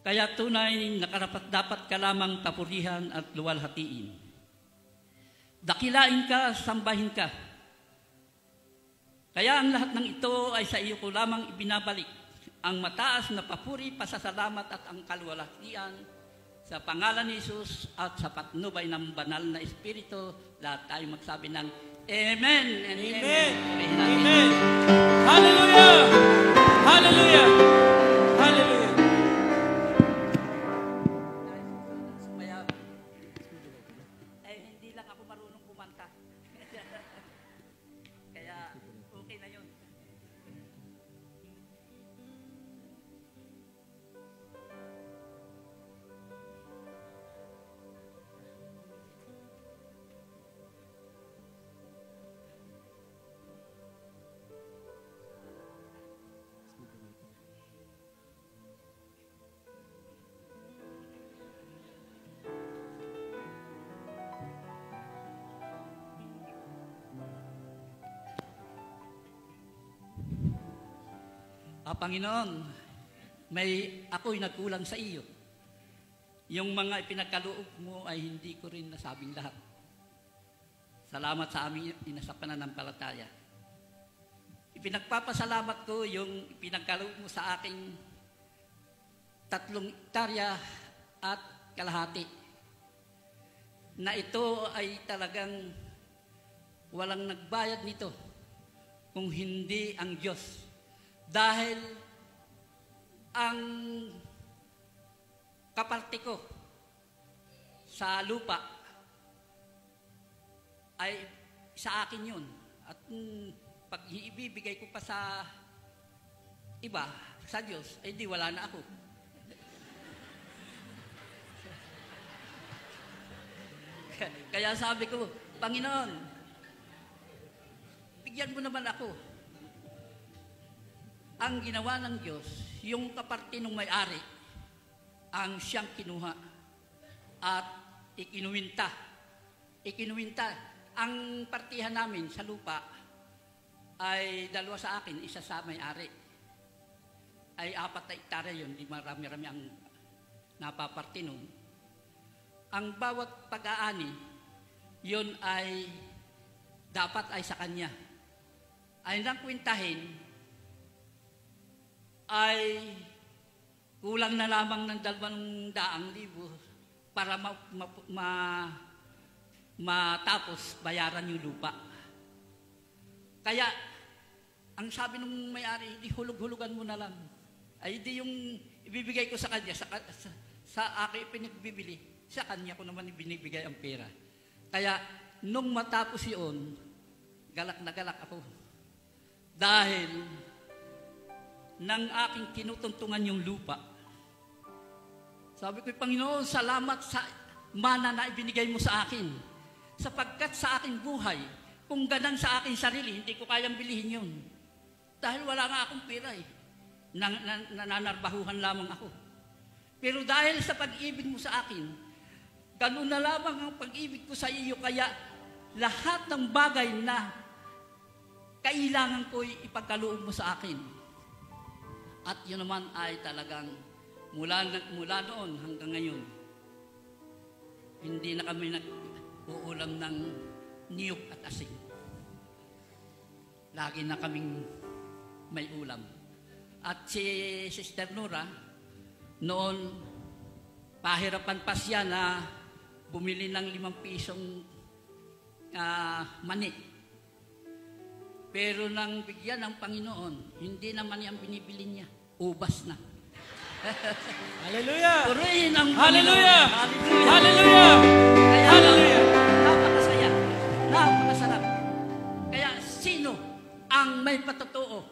Kaya tunay nakarapat-dapat ka lamang papurihan at luwalhatiin. Dakilain ka, sambahin ka. Kaya ang lahat ng ito ay sa iyo ko lamang ibinabalik, ang mataas na papuri, pasasalamat at ang kaluwalhatian sa pangalan ni Jesus at sa patnubay ng banal na Espiritu. Lahat tayo magsabi ng Amen and Amen. Amen. Amen. Hallelujah! Hallelujah! Hallelujah! Hindi lang ako marunong kumanta. Kaya okay na yun. Panginoon, ako'y nagkulang sa iyo. Yung mga ipinagkaloob mo ay hindi ko rin nasabing lahat. Salamat sa aming sa pananampalataya. Ipinagpapasalamat ko yung ipinagkaloob mo sa aking 3 hektarya at kalahati. Na ito ay talagang walang nagbayad nito kung hindi ang Diyos. Dahil ang kaparte ko sa lupa ay sa akin yun. At pag ibibigay ko pa sa iba, sa Diyos, ay di wala na ako. Kaya sabi ko, Panginoon, bigyan mo naman ako. Ang ginawa ng Diyos, yung kaparte ng may-ari, ang siyang kinuha at ikinuwinta. Ang partihan namin sa lupa ay 2 sa akin, 1 sa may-ari. Ay 4 na hektarya yun, di marami-rami ang napaparte nun. Ang bawat pag-aani, yun ay dapat ay sa kanya. Ay nang kwintahin, ay kulang na lamang ng 200,000 para matapos bayaran yung lupa. Kaya, ang sabi ng may-ari, hindi hulug-hulugan mo na lang. Ay di yung ibibigay ko sa kanya, sa akin pinagbibili, sa kanya ko naman ibinibigay ang pera. Kaya, nung matapos yun, galak na galak ako. Dahil, nang aking tinutuntungan yung lupa. Sabi ko, Panginoon, salamat sa mana na ibinigay mo sa akin. Sapagkat sa aking buhay, kung ganang sa aking sarili, hindi ko kayang bilihin yun. Dahil wala nga akong pera eh. Nananarbahuhan lamang ako. Pero dahil sa pag-ibig mo sa akin, ganun na lamang ang pag-ibig ko sa iyo, kaya lahat ng bagay na kailangan ko'y ipagkaloob mo sa akin. At yun naman ay talagang mula noon hanggang ngayon, hindi na kami nag-uulam ng niyog at asin. Lagi na kaming may ulam. At si Sister Nora, noon, pahirapan pa siya na bumili ng 5 pisong mani. Pero nang bigyan ng Panginoon, hindi naman yan binibili niya. Ubas na. Hallelujah! Purihin ang Hallelujah! Panginoon. Hallelujah! Kaya Hallelujah! napakasaya. Napakasarap. Kaya sino ang may patotoo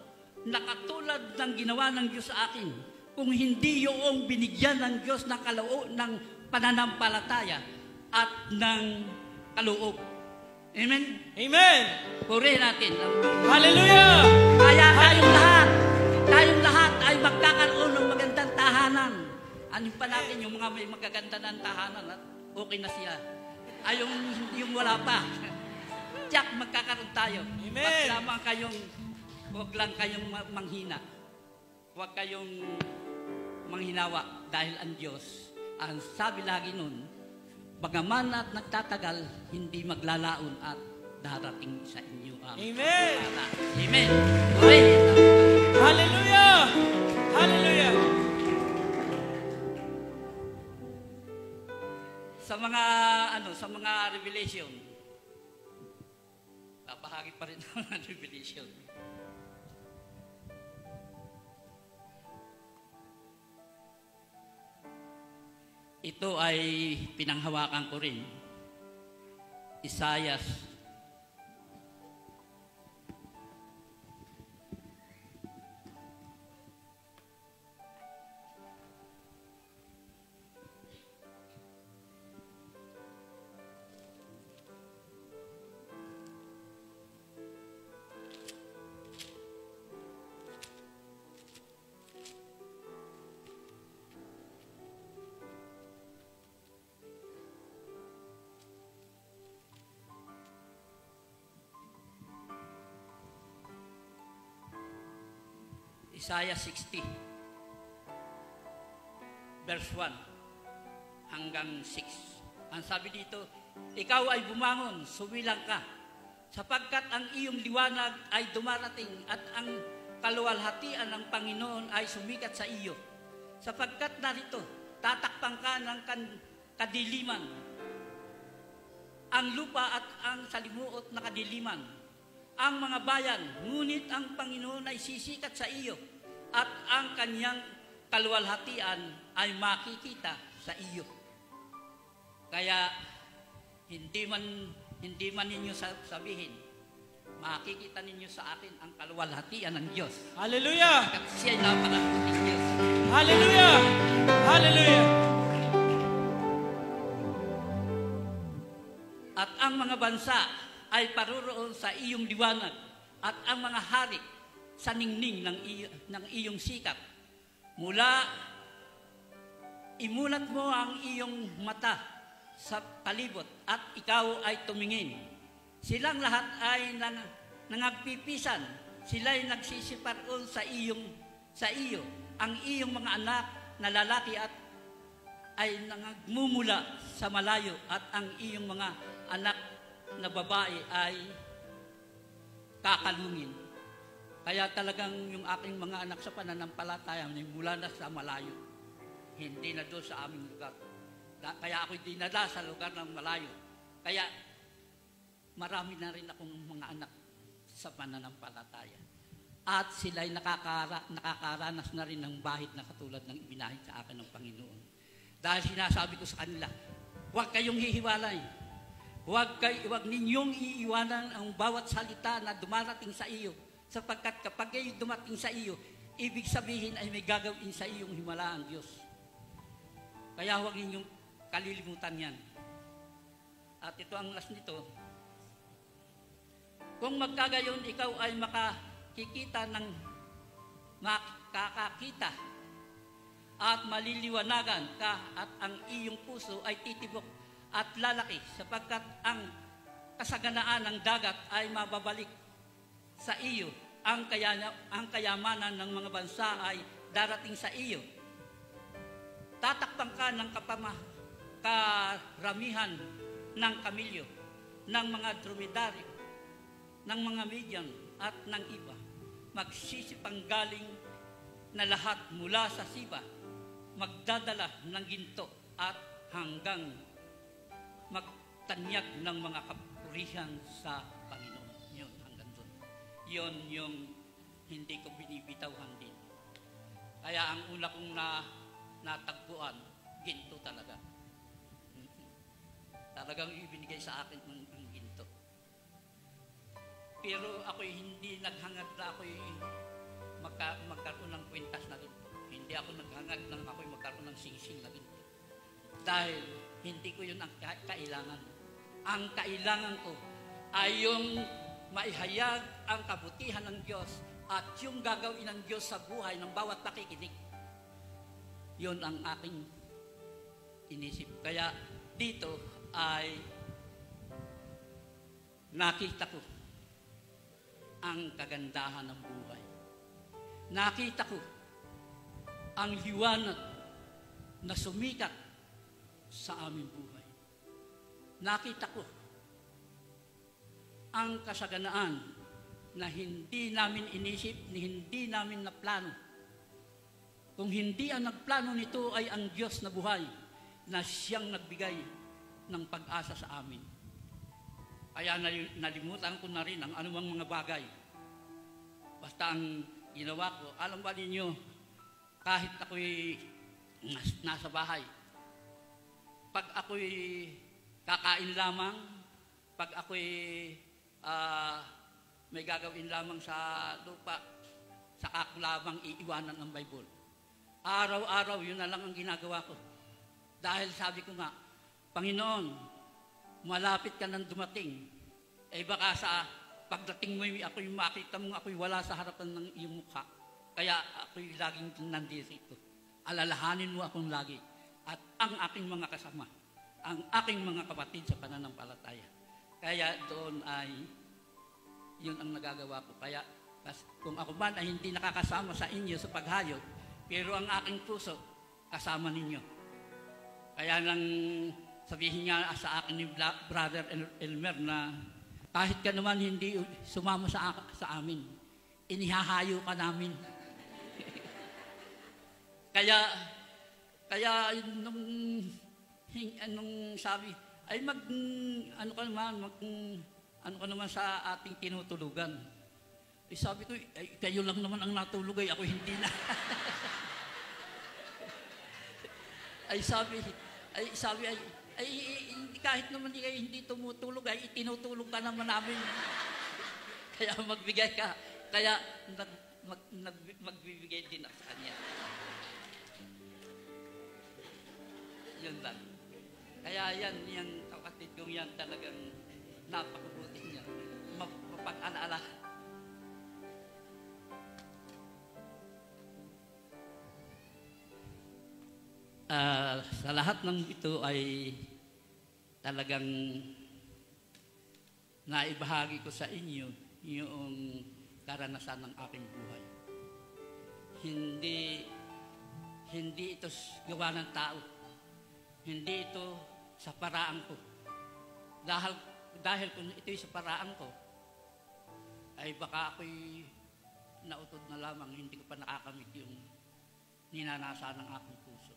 na katulad ng ginawa ng Diyos sa akin kung hindi yung binigyan ng Diyos ng kaloob ng pananampalataya at ng kaloob. Amen? Amen! Purihin natin ang Hallelujah! kaya tayong lahat ay magkakaroon ng magandang tahanan. Anin pa natin yung mga may magaganda ng tahanan at okay na siya. Ay yung wala pa. Tiyak magkakaroon tayo. Amen. Huwag lang kayong manghina. Huwag kayong manghinawa dahil ang Diyos, ang sabi lagi nun, bagaman at nagtatagal, hindi maglalaon at darating sa inyo ang Amen. Amen. Amen. Hallelujah! Hallelujah! Sa mga revelation, babahagi pa rin ng revelation. Ito ay pinanghawakan ko rin. Isaiah 60, verse 1 hanggang 6. Ang sabi dito, ikaw ay bumangon, suwilang ka, sapagkat ang iyong liwanag ay dumarating at ang kaluwalhatian ng Panginoon ay sumikat sa iyo. Sapagkat narito, tatakpan ka ng kadiliman, ang lupa at ang salimuot na kadiliman, ang mga bayan, ngunit ang Panginoon ay sisikat sa iyo at ang kanyang kaluwalhatian ay makikita sa iyo. Kaya hindi man ninyo sabihin, makikita ninyo sa akin ang kaluwalhatian ng Diyos. Hallelujah! At siya'y napakabuting Diyos. Hallelujah! Hallelujah! At ang mga bansa ay paroroon sa iyong liwanag at ang mga hari sa ningning ng iyong sikat. Imulat mo ang iyong mata sa palibot at ikaw ay tumingin. Silang lahat ay nangagpipisan. Sila'y nagsisiparoon sa iyo. Ang iyong mga anak na lalaki ay nangagmumula sa malayo at ang iyong mga anak na babae ay kakalungin. Kaya talagang yung aking mga anak sa pananampalataya mula na sa malayo. Hindi na doon sa aming lugar. Kaya ako'y dinala sa lugar ng malayo. Kaya marami na rin akong mga anak sa pananampalataya. At sila'y nakakaranas na rin ng bahid na katulad ng ibinahid sa akin ng Panginoon. Dahil sinasabi ko sa kanila, huwag kayong hihiwalay. Huwag ninyong iiwanan ang bawat salita na dumarating sa iyo. Sapagkat kapag kayo dumating sa iyo, ibig sabihin ay may gagawin sa iyong himala ang Diyos. Kaya huwag ninyong kalilimutan yan. At ito ang last nito. Kung magkagayon, ikaw ay makakakita at maliliwanagan ka at ang iyong puso ay titibok at lalaki sapagkat ang kasaganaan ng dagat ay mababalik sa iyo. Ang kayamanan ng mga bansa ay darating sa iyo. Tatakpan ka ng karamihan ng kamilyo, ng mga dromedaryo, ng mga Median at ng iba. Magsisipang galing na lahat mula sa Siba, magdadala ng ginto at hanggang magtanyag ng mga kapurihan sa Panginoon. Yun, hanggang doon. Yun yung hindi ko binibitawhan din. Kaya ang una kong natagpuan, ginto talaga. Talagang ibinigay sa akin ng ginto. Pero ako'y hindi naghangad na ako'y magkaroon ng kwintas na ginto. Hindi ako naghangad na ako'y magkaroon ng singsing na ginto. Dahil hindi ko yun ang kailangan. Ang kailangan ko ay yung maihayag ang kabutihan ng Diyos at yung gagawin ng Diyos sa buhay ng bawat nakikinig. Yun ang aking inisip. Kaya dito ay nakita ko ang kagandahan ng buhay. Nakita ko ang liwanag na sumikat sa aming buhay. Nakita ko ang kasaganaan na hindi namin inisip, hindi namin naplano. Kung hindi ang nagplano nito ay ang Diyos na buhay na siyang nagbigay ng pag-asa sa amin. Kaya nalimutan ko na rin ang anumang mga bagay. Basta ang ginawa ko, alam ba ninyo, kahit ako'y nasa bahay, pag ako'y kakain lamang, pag ako'y may gagawin lamang sa lupa, saka ko lamang iiwanan ang Bible. Araw-araw, yun na lang ang ginagawa ko. Dahil sabi ko nga, Panginoon, malapit ka nang dumating. Eh baka sa pagdating mo, ako'y makita mo, ako'y wala sa harapan ng iyong mukha. Kaya ako'y laging nandito. Alalahanin mo akong lagi. At ang aking mga kasama, ang aking mga kapatid sa pananampalataya. Kaya doon ay, yun ang nagagawa ko. Kaya kung ako man ay hindi nakakasama sa inyo sa paghayod, pero ang aking puso, kasama ninyo. Kaya lang sabihin nga sa akin ni Brother Elmer na kahit ka naman hindi sumama sa amin, inihahayo ka namin. Kaya nung sabi, ay ano ka naman sa ating tinutulugan. Eh sabi ko, ay, kayo lang naman ang natulog, ay ako hindi na. Kahit naman hindi tumutulog, ay itinutulog ka naman namin. Kaya magbigay ka. Kaya magbibigay din ako sa kanya. Yun lang. Kaya yan kapatid kong yan talagang napakabuti niya. Mapag-alaala. Sa lahat ng ito ay talagang naibahagi ko sa inyo yung karanasan ng aking buhay. Hindi ito gawa ng tao. Hindi ito sa paraan ko. Dahil kung ito'y sa paraan ko, ay baka ako'y nautod na lamang, hindi ko pa nakakamit yung ninanasa ng aking puso.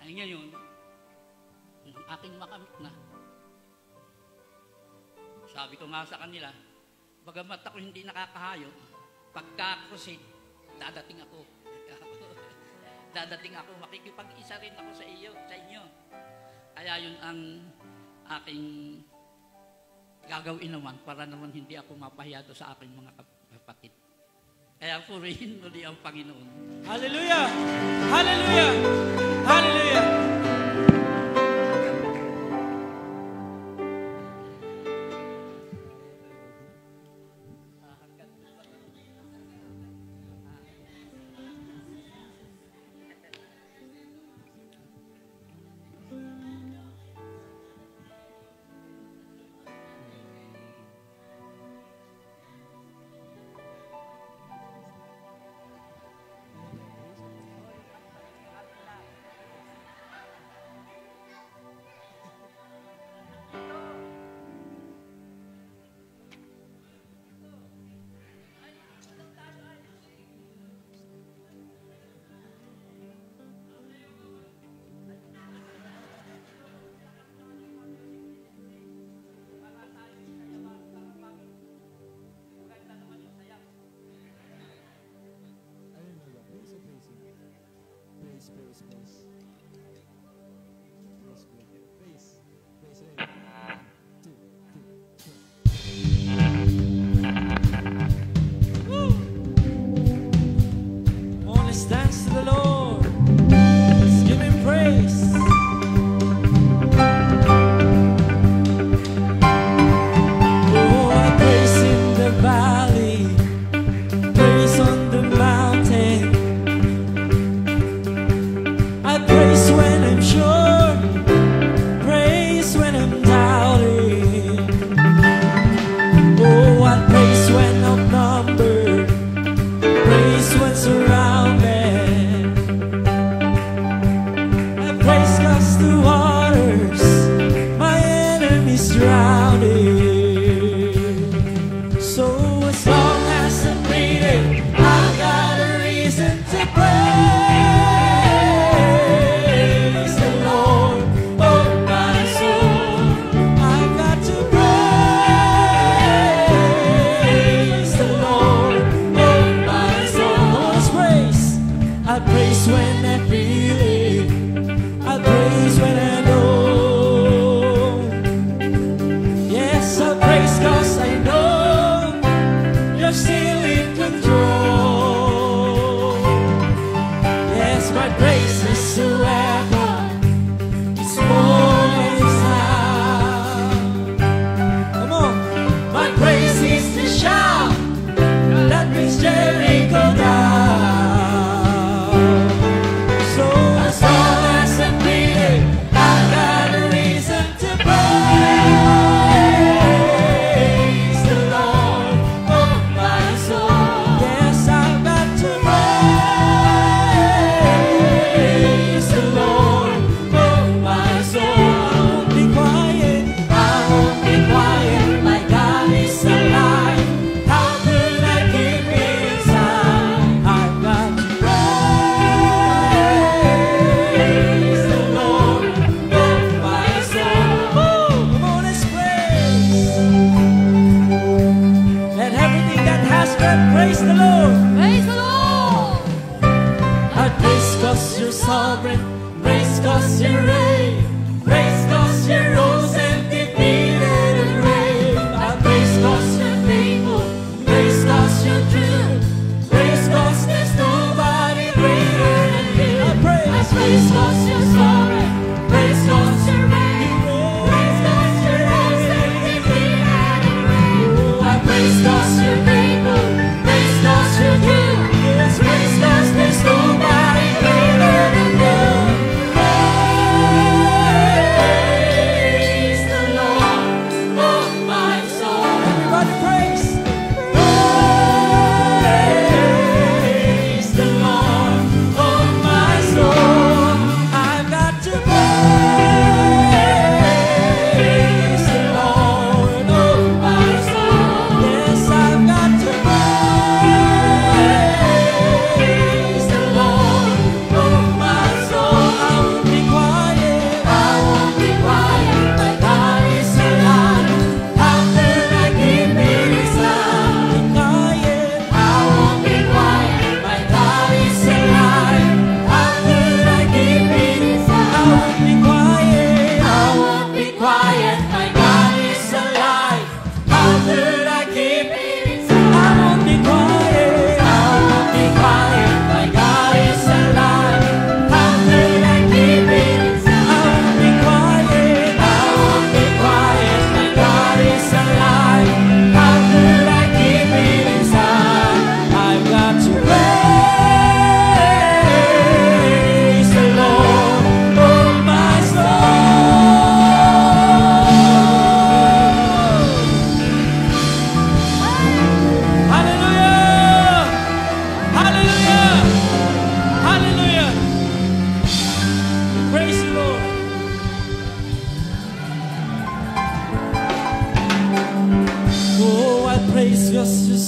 Ay ngayon, ang aking makamit na, sabi ko nga sa kanila, bagamat ako hindi nakakahayo, pagka-crusade, dadating ako. Makikipag-isa rin ako sa inyo. Kaya yun ang aking gagawin naman para naman hindi ako mapahiya sa aking mga kapatid. Kaya purihin muli ang Panginoon. Hallelujah! Hallelujah! Hallelujah!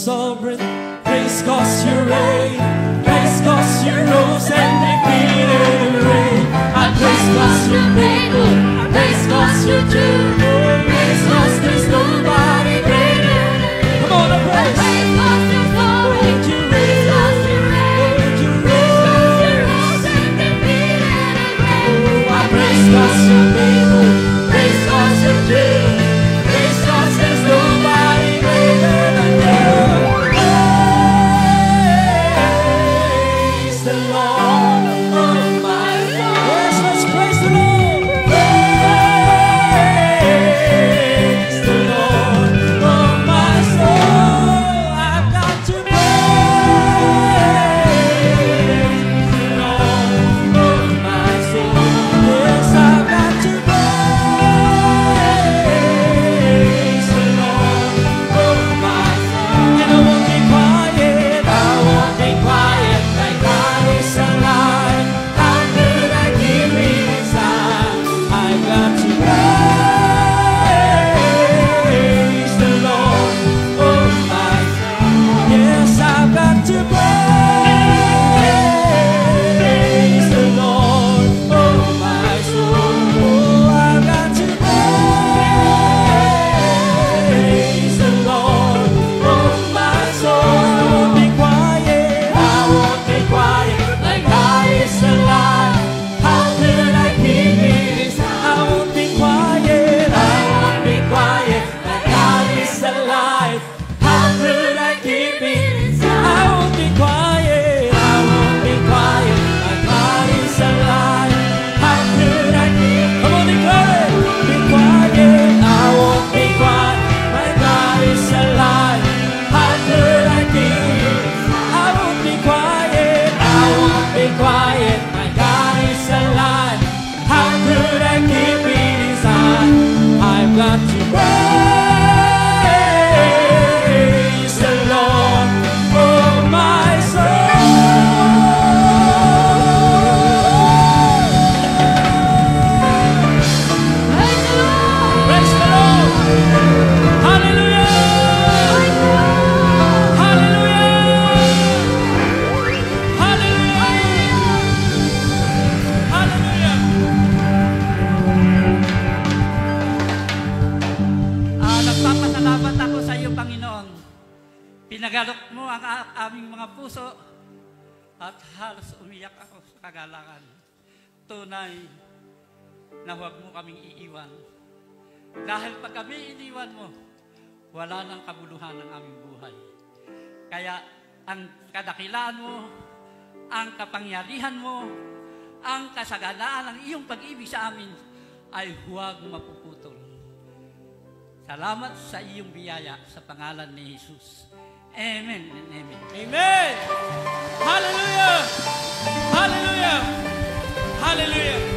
sovereign. Praise 'cause you reign. Praise 'cause you rose and defeated the rain. I praise 'cause you're faithful. Praise 'cause you're true. Praise 'cause there's nobody greater than you. Come on, I praise. Praise 'cause you're sovereign. Praise 'cause you reign. Praise 'cause you rose and defeated the rain. I praise 'cause you're faithful. Praise 'cause you're true. Praise 'cause there's nobody greater than you. Praise the Lord, oh my soul. Yes, let's praise the Lord. Praise the Lord, oh my soul. I've got to praise the Lord, oh my soul. Yes, I've got to praise the Lord, oh my soul. And I won't be quiet, I won't be quiet. My God is alive. How could I keep it inside? I've got to praise the Lord, oh my soul. Yes, I've got to praise the Lord, oh my soul. Oh, I've got to praise the Lord, oh my soul. I won't be quiet, I won't be quiet. My God is alive. How could I keep it inside? I won't be quiet, I won't be quiet. My God is alive. How could I keep it inside? I won't be quiet, I won't be quiet. My God is alive. How could I keep? Come on, declare it. Be quiet, I won't be quiet. My God is alive. How could I keep it? I won't be quiet, I won't be quiet. My God is alive. How could I keep it inside? I've got to praise the Lord, oh my soul. Praise the Lord. Hallelujah. Hallelujah. Hallelujah. Hallelujah. Nagpapasalamat ako sa iyo, Panginoon. Pinagalok mo ang aming mga puso at halos umiyak ako sa kagalangan. Tunay na huwag mo kaming iiwan. Dahil pag kami iniwan mo, wala nang kabuluhan ng aming buhay. Kaya ang kadakilaan mo, ang kapangyarihan mo, ang kasaganaan ng iyong pag-ibig sa amin ay huwag mapuputol. Salamat sa iyong biyaya sa pangalan ni Jesus. Amen and amen. Amen! Hallelujah! Hallelujah! Hallelujah!